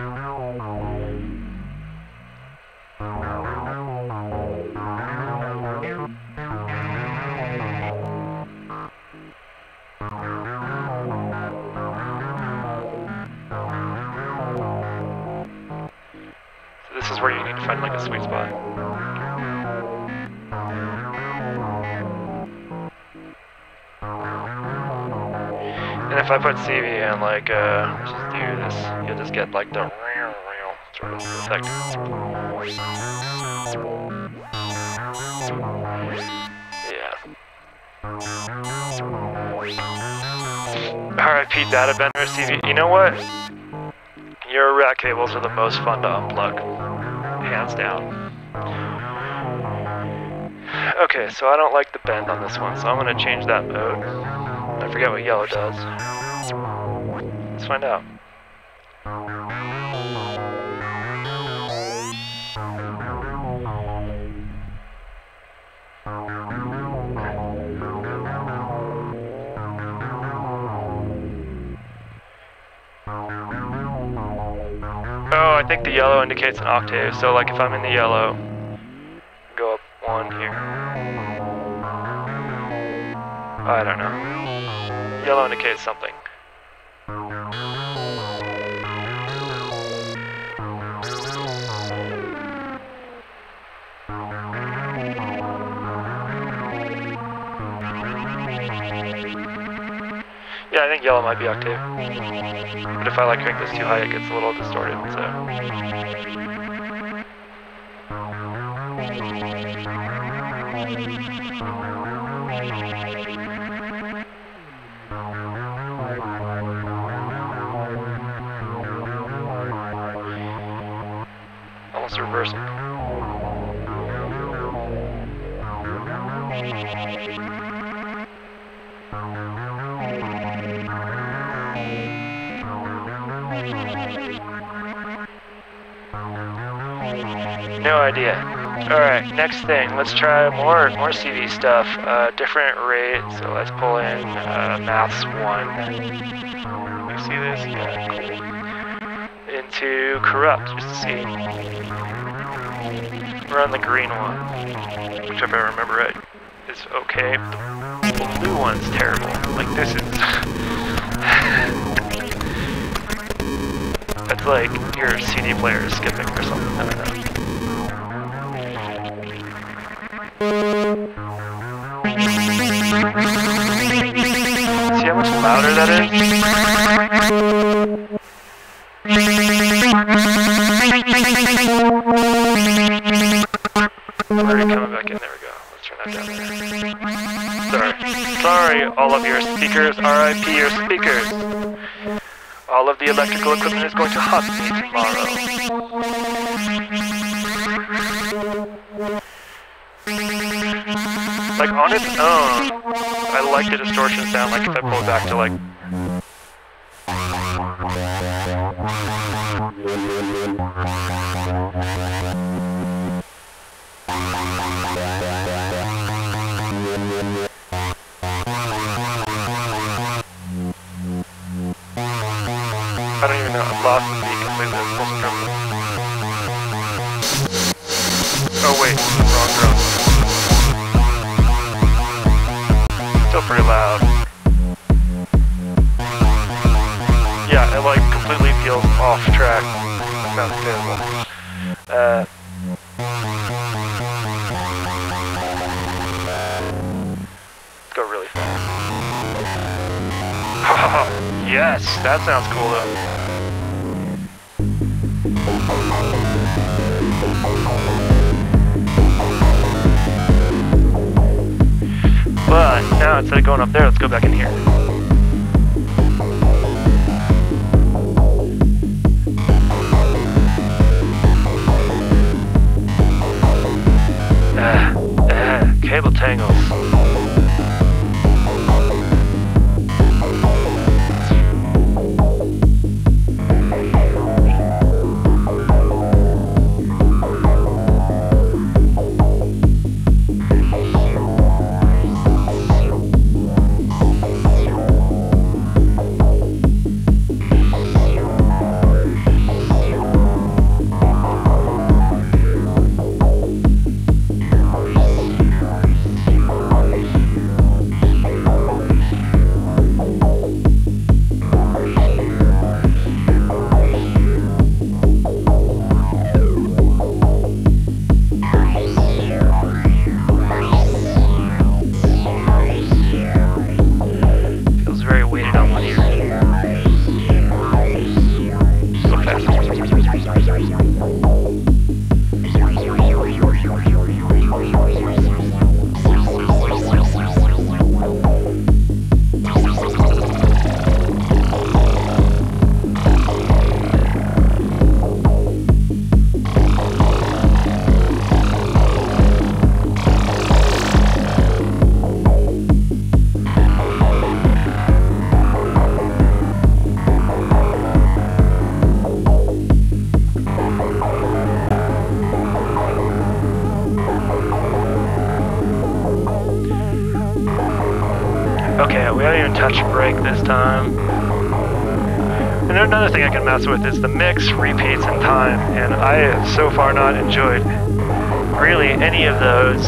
This is where you need to find like a sweet spot. And if I put CV in, like, just do this, you'll just get like the sort of effect. Yeah. RIP data bender CV. You know what? Your rack cables are the most fun to unplug, hands down. Okay, so I don't like the bend on this one, so I'm going to change that mode. I forget what yellow does. Let's find out. Oh, I think the yellow indicates an octave, so like if I'm in the yellow, go up one here. I don't know. Yellow indicates something. Yeah, I think yellow might be octave. But if I like crank this too high, it gets a little distorted, so. Almost reversing. No idea. Alright, next thing, let's try more CV stuff, different rate, so let's pull in maths 1. You see this? Yeah, cool. Into corrupt, just to see. We're on the green one, which if I remember right, is okay. The blue one's terrible. Like this is... It's like your CD player is skipping or something, I don't know. See how much louder that is? We're already coming back in. There we go. Let's turn that down. Sorry, all of your speakers. RIP your speakers. All of the electrical equipment is going to haunt me tomorrow. Like on its own, I like the distortion sound. Like if I pull it back to like. I don't even know. I've lost the beat completely. It's supposed to drum. Oh wait, wrong drum. Still pretty loud. Yeah, it like completely feels off track. Sounds terrible. Let's go really fast. Yes, that sounds cool though. But now instead of going up there, let's go back in here. Cable tangles. Okay, we haven't even touched break this time. And another thing I can mess with is the mix, repeats, and time, and I have so far not enjoyed really any of those.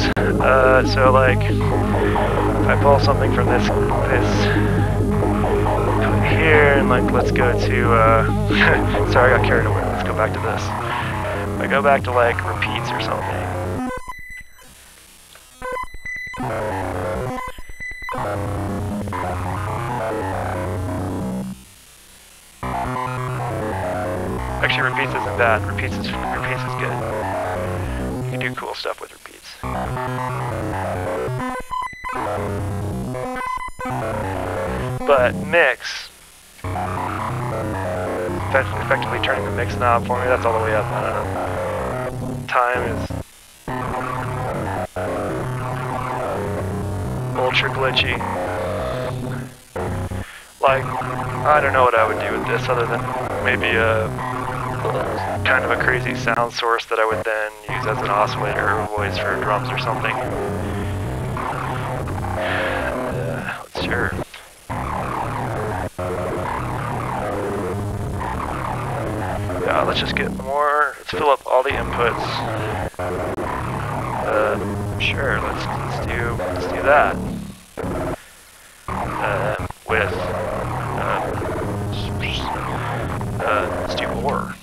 So like, if I pull something from this here, and like, let's go to, sorry, I got carried away. Let's go back to this. If I go back to like repeats or something. Actually, repeats isn't bad. Repeats is good. You can do cool stuff with repeats. But mix, effectively turning the mix knob for me. That's all the way up. I don't know. Time is ultra glitchy. Like, I don't know what I would do with this other than maybe a kind of a crazy sound source that I would then use as an oscillator or voice for drums or something. Sure. Yeah, let's just get more. Let's fill up all the inputs. Sure. Let's do that. With let's do more.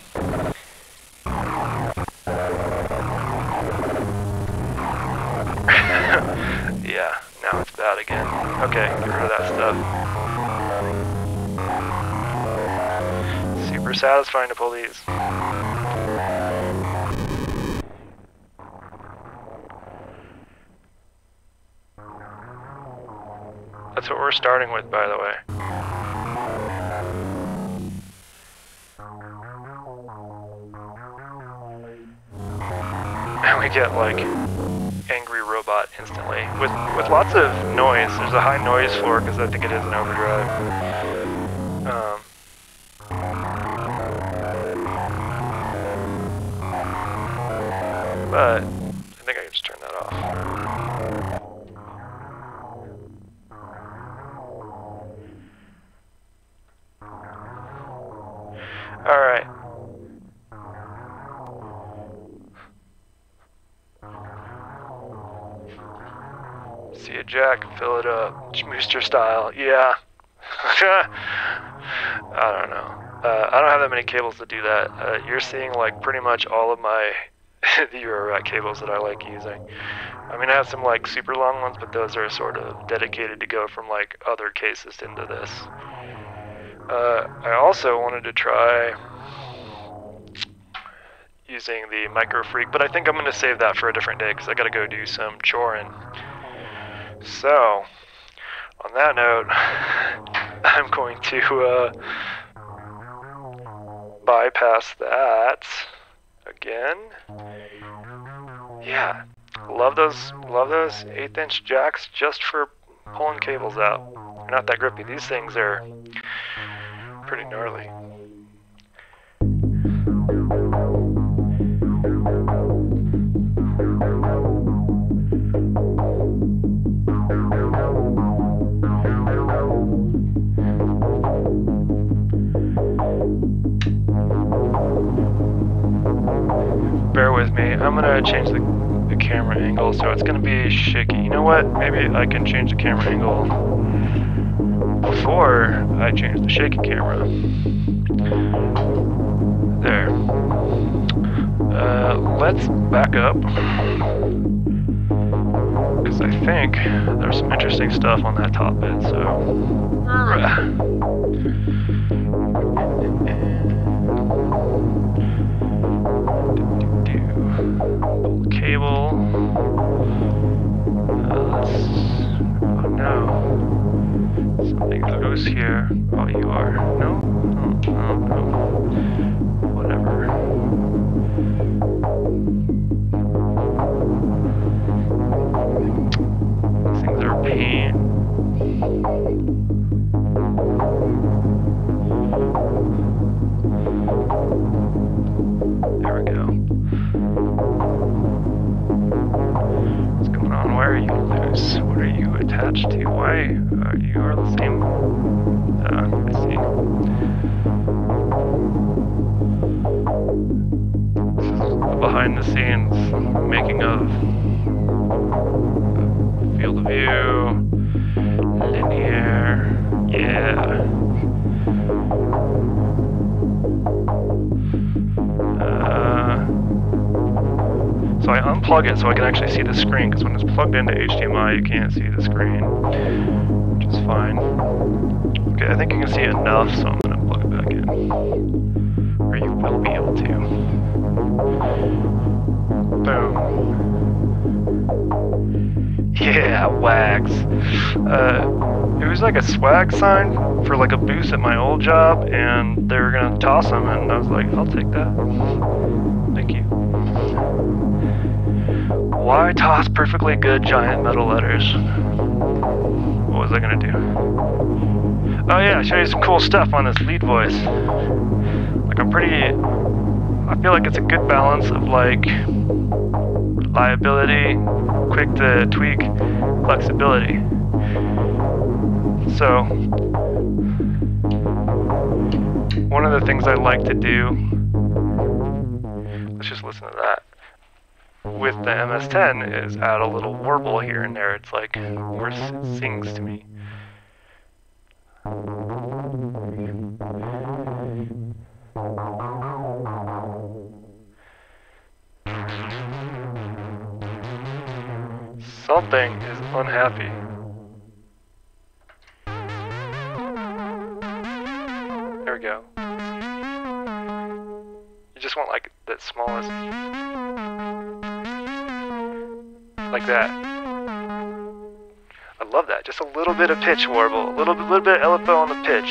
Yeah, now it's bad again. again. Okay, get rid of that stuff. Super satisfying to pull these. That's what we're starting with, by the way. And we get like angry robot instantly with lots of noise. There's a high noise floor because I think it is an overdrive. But I think I can just turn that off. All right. See a jack, fill it up, Schmooster style. Yeah. I don't know. I don't have that many cables to do that. You're seeing like pretty much all of my the Eurorack cables that I like using. I mean, I have some like super long ones, but those are sort of dedicated to go from like other cases into this. I also wanted to try using the Micro Freak, but I think I'm going to save that for a different day because I got to go do some choring. So, on that note, I'm going to bypass that again. Yeah, love those 1/8" jacks just for pulling cables out. They're not that grippy. These things are pretty gnarly. Bear with me. I'm gonna change the camera angle so it's gonna be shaky. You know what? Maybe I can change the camera angle before I change the shaky camera. There. Let's back up because I think there's some interesting stuff on that top bit. So. Pull the cable. Oh no. Something loose here. Oh, you are. No? No. Whatever. These things are a pain. There we go. What's going on? Why are you loose? What are you attached to? Why are you the same? I see. This is the behind the scenes making of field of view, linear, yeah. So I unplug it so I can actually see the screen, because when it's plugged into HDMI you can't see the screen, which is fine. Okay, I think you can see enough, so I'm going to plug it back in. Or you will be able to. Boom. Yeah, wags. It was like a swag sign for like a boost at my old job, and they were going to toss them, and I was like, I'll take that. Thank you. Why toss perfectly good giant metal letters? What was I gonna do? Oh yeah, show you some cool stuff on this lead voice. Like I feel like it's a good balance of like reliability, quick to tweak, flexibility. So one of the things I like to do, let's just listen to that. With the MS-10 is add a little warble here and there. It's like more sings to me. Something is unhappy. we go. You just want like the smallest, like that. I love that. Just a little bit of pitch warble, a little bit of LFO on the pitch.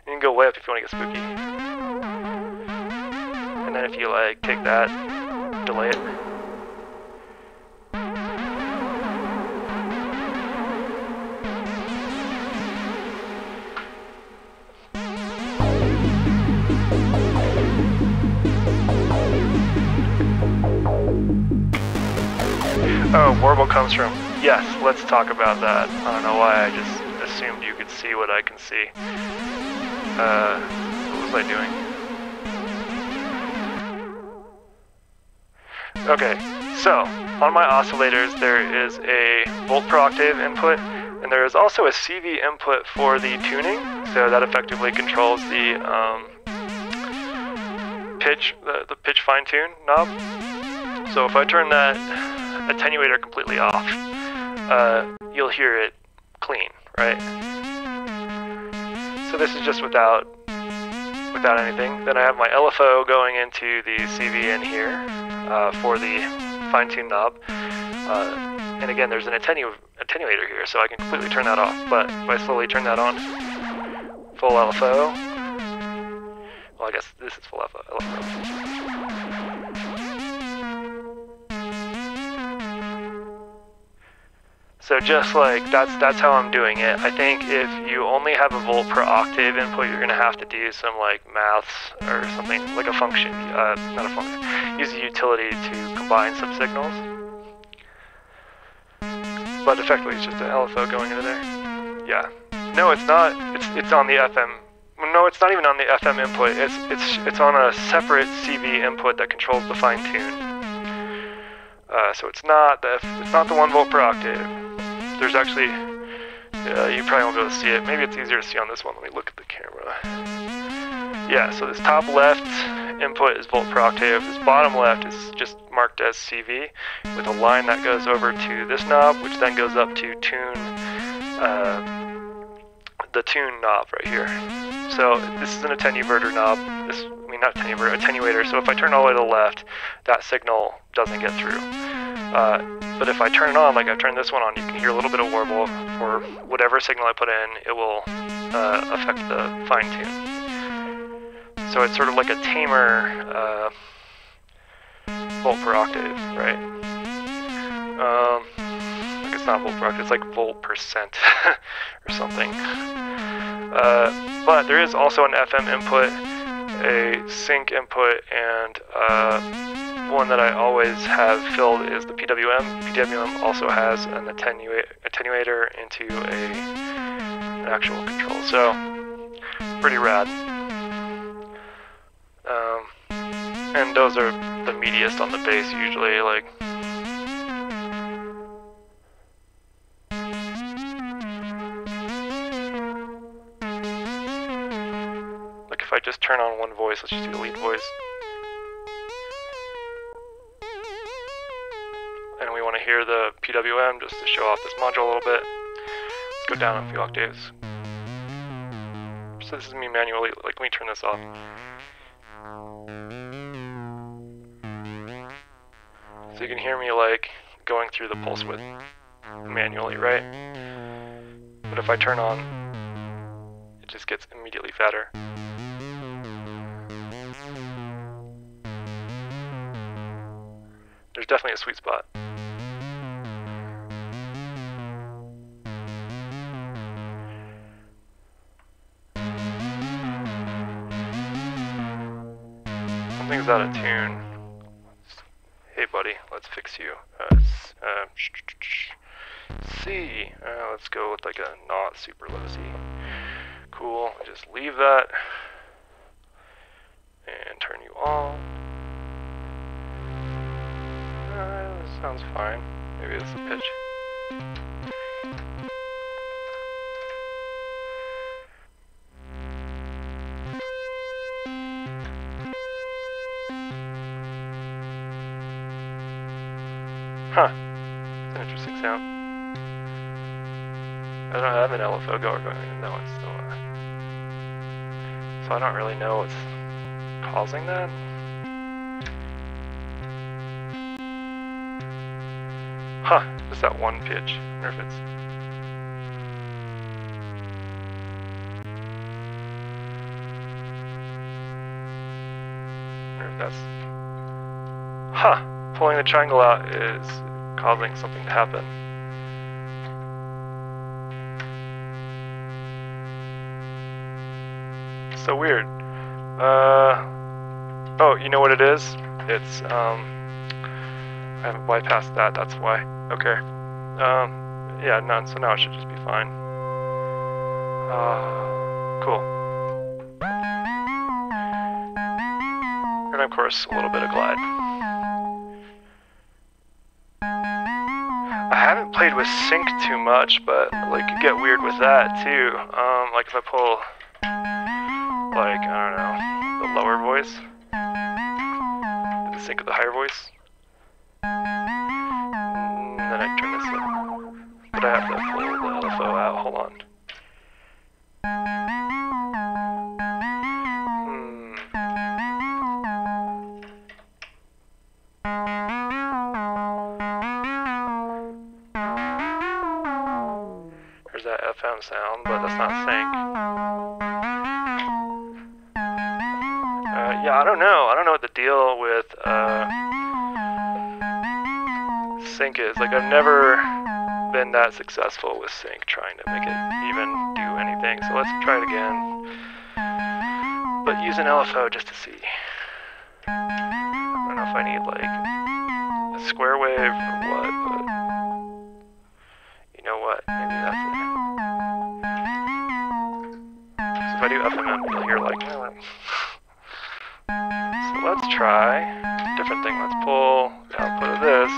You can go way up if you want to get spooky. And then if you like take that, delay it. Oh, warble comes from, yes, let's talk about that. I don't know why I just assumed you could see what I can see. What was I doing? Okay, so, on my oscillators there is a volt per octave input, and there is also a CV input for the tuning, so that effectively controls the pitch, the pitch fine tune knob. So if I turn that attenuator completely off, you'll hear it clean, right? So this is just without anything. Then I have my LFO going into the CV in here for the fine-tune knob. And again, there's an attenuator here, so I can completely turn that off. But if I slowly turn that on, full LFO. Well, I guess this is full LFO. So just like, that's how I'm doing it. I think if you only have a volt per octave input, you're gonna have to do some like maths or something, like a function, not a function, use a utility to combine some signals. But effectively it's just an LFO going into there. Yeah. No, it's not, it's on the FM. No, it's not even on the FM input. It's on a separate CV input that controls the fine tune. So it's not the 1 volt per octave. There's actually, you probably won't be able to see it. Maybe it's easier to see on this one. Let me look at the camera. Yeah, so this top left input is volt per octave. This bottom left is just marked as CV with a line that goes over to this knob, which then goes up to tune, the tune knob right here. So this is an attenuverter knob. Not attenuverter, attenuator. So if I turn all the way to the left, that signal doesn't get through. But if I turn it on, like I've turned this one on, you can hear a little bit of warble, or whatever signal I put in, it will affect the fine tune. So it's sort of like a tamer volt per octave, right? Like it's not volt per octave, it's like volt percent or something. But there is also an FM input, a sync input, and one that I always have filled is the PWM. PWM also has an attenuator into an actual control, so pretty rad. And those are the meatiest on the bass usually, like. If I just turn on one voice, let's just do the lead voice. And we want to hear the PWM just to show off this module a little bit. Let's go down a few octaves. So this is me manually, like let me turn this off. So you can hear me like going through the pulse width manually, right? But if I turn on, it just gets immediately fatter. There's definitely a sweet spot. Something's out of tune. Hey buddy, let's fix you. C. Let's go with like a not super low C. Cool, just leave that. And turn you on. That sounds fine. Maybe it's the pitch. Huh. It's an interesting sound. I don't have an LFO going in that one, so I don't really know what's causing that. Huh, just that one pitch. I wonder if it's... that's... Huh! Pulling the triangle out is causing something to happen. So weird. Oh, you know what it is? It's, I haven't bypassed that, that's why. Okay. Yeah, none, so now it should just be fine. Cool. And of course, a little bit of glide. I haven't played with sync too much, but like you get weird with that too. Like if I pull, like I don't know, the lower voice, the sync of the higher voice, and then I turn this up. But I have to pull the LFO out. Hold on. That FM sound, but that's not sync. Yeah, I don't know. I don't know what the deal with sync is. Like, I've never been that successful with sync, trying to make it even do anything. So let's try it again. But use an LFO just to see. I don't know if I need, like, a square wave or what, but... you know what? Maybe that's it. So if I do FMM, you'll hear like... So let's try a different thing. Let's pull the output of this.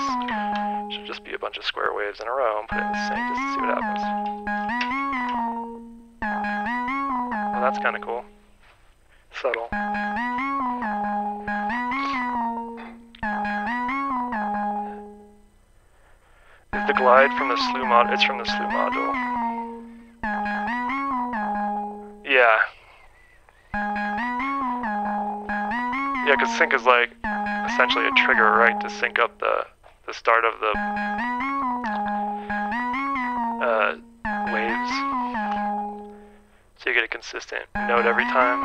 Should just be a bunch of square waves in a row and put it in the sync just to see what happens. Well, that's kind of cool. Subtle. Is the glide from the slew module? It's from the slew module. Yeah. Yeah, because sync is like essentially a trigger, right, to sync up the start of the waves. So you get a consistent note every time.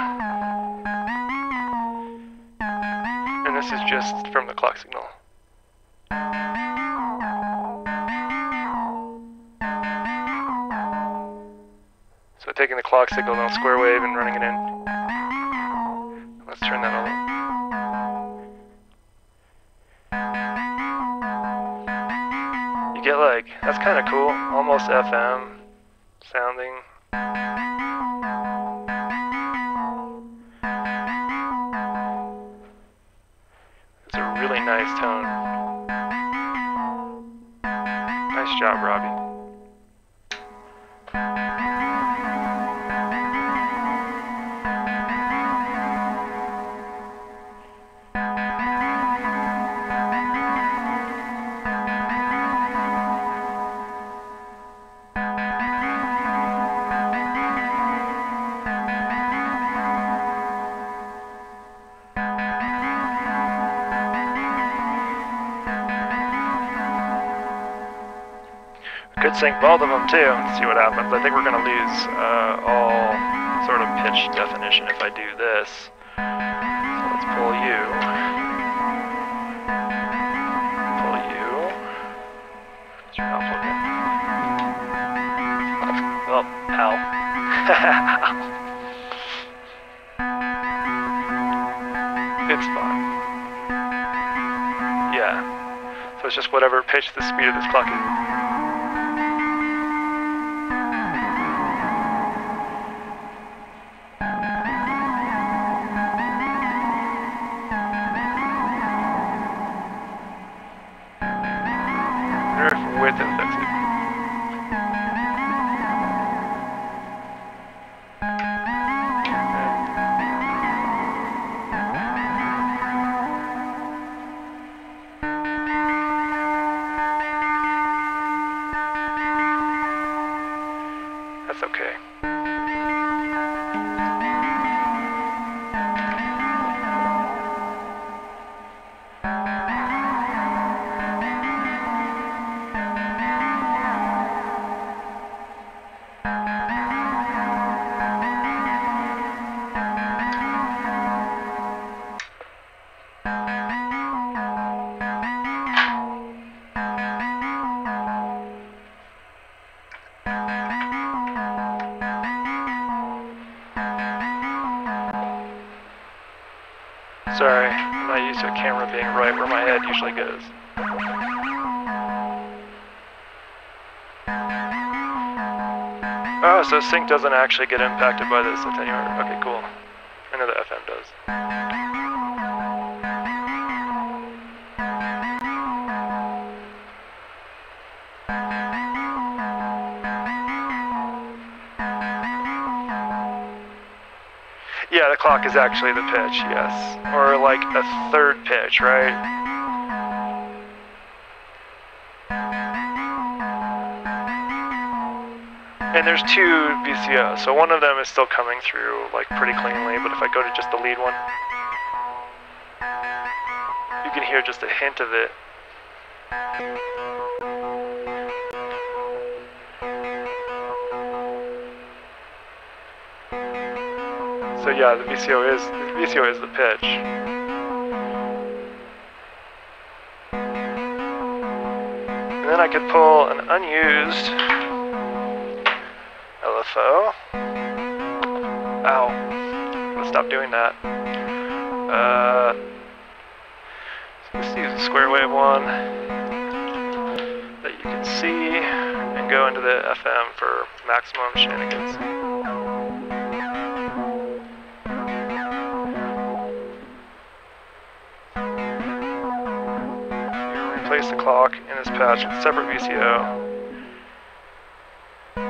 And this is just from the clock signal. So taking the clock signal on square wave and running it in. Let's turn that on. You get like, that's kind of cool, almost FM sounding. It's a really nice tone. Nice job, Robbie. Could sync both of them too and see what happens. I think we're going to lose all sort of pitch definition if I do this. So let's pull you. Pull you. You're not plugged in. Oh, ow. It's fine. Yeah. So it's just whatever pitch the speed of this clock is. Width affects it. That's okay. Sorry, I'm not used to a camera being right where my head usually goes. Oh, so sync doesn't actually get impacted by this attenuator. Okay, cool. I know the FM does. Yeah, the clock is actually the pitch, yes. Or like a third pitch, right? And there's two VCOs, so one of them is still coming through like pretty cleanly, but if I go to just the lead one, you can hear just a hint of it. So yeah, the VCO is the pitch. And then I could pull an unused LFO. Ow. Let's stop doing that. So let's use the square wave one that you can see and go into the FM for maximum shenanigans. Replace the clock in this patch with separate VCO,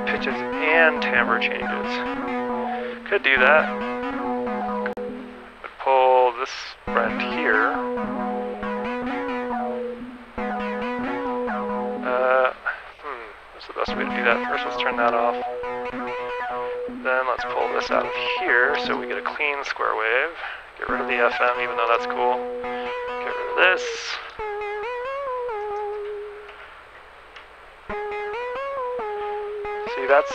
pitches and timbre changes. Could do that. Would pull this friend here. What's the best way to do that? First, let's turn that off. Then let's pull this out of here so we get a clean square wave. Get rid of the FM, even though that's cool. Get rid of this. See, that's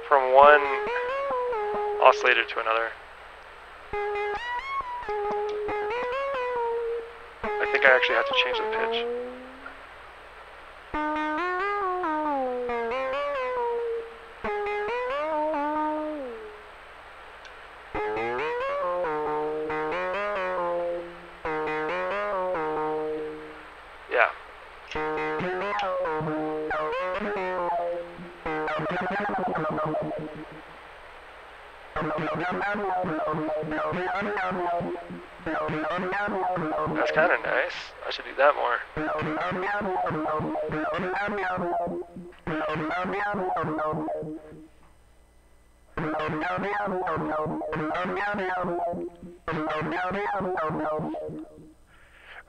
from one oscillator to another. I think I actually have to change the pitch. Yeah. That's kind of nice. I should do that more.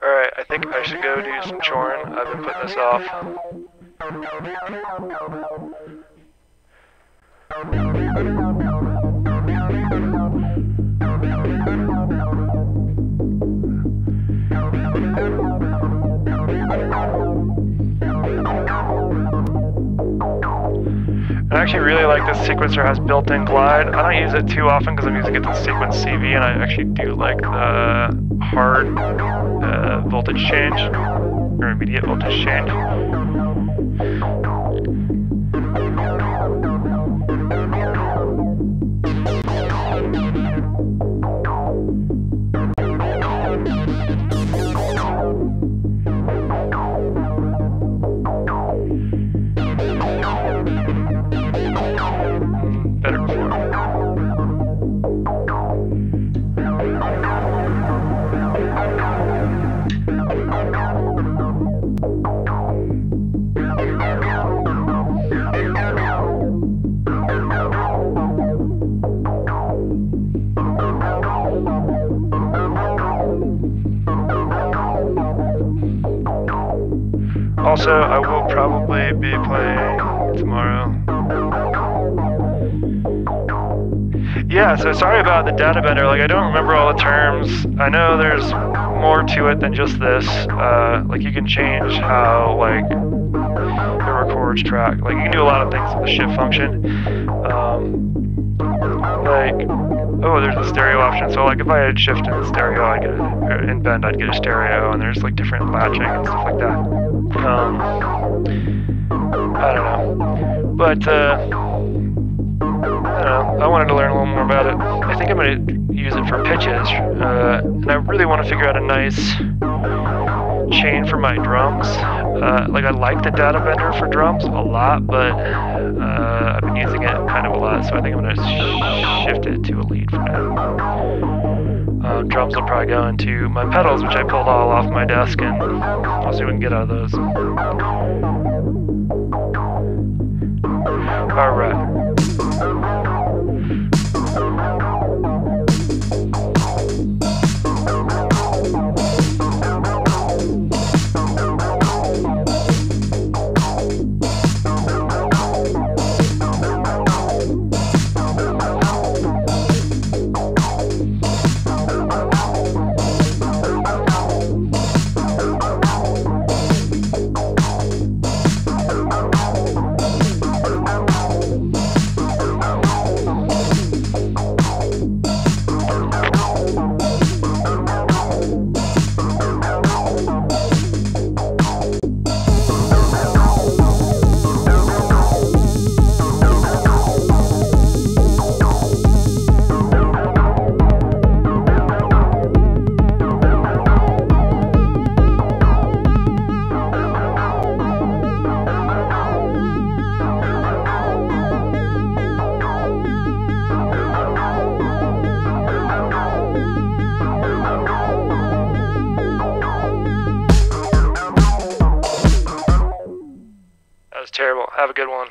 Alright, I think I should go do some choring. I've been putting this off. I actually really like this sequencer has built-in glide. I don't use it too often because I'm using it to sequence CV, and I actually do like the hard voltage change, or immediate voltage change. Better before. Also, I will probably be playing tomorrow. Yeah, so sorry about the data bender. Like, I don't remember all the terms. I know there's more to it than just this. Like, you can change how, like, it records track. Like, you can do a lot of things with the shift function. Oh, there's a stereo option. So, like, if I had shift in stereo, I'd get or in bend, I'd get a stereo, and there's, like, different latching and stuff like that. I don't know. But, I don't know. I wanted to learn a little more about it. I think I'm going to use it for pitches, and I really want to figure out a nice chain for my drums. Like, I like the data bender for drums a lot, but I've been using it kind of a lot, so I think I'm going to shift it to a lead for now. Drums will probably go into my pedals, which I pulled all off my desk, and I'll see what we can get out of those. Alright. Terrible. Have a good one.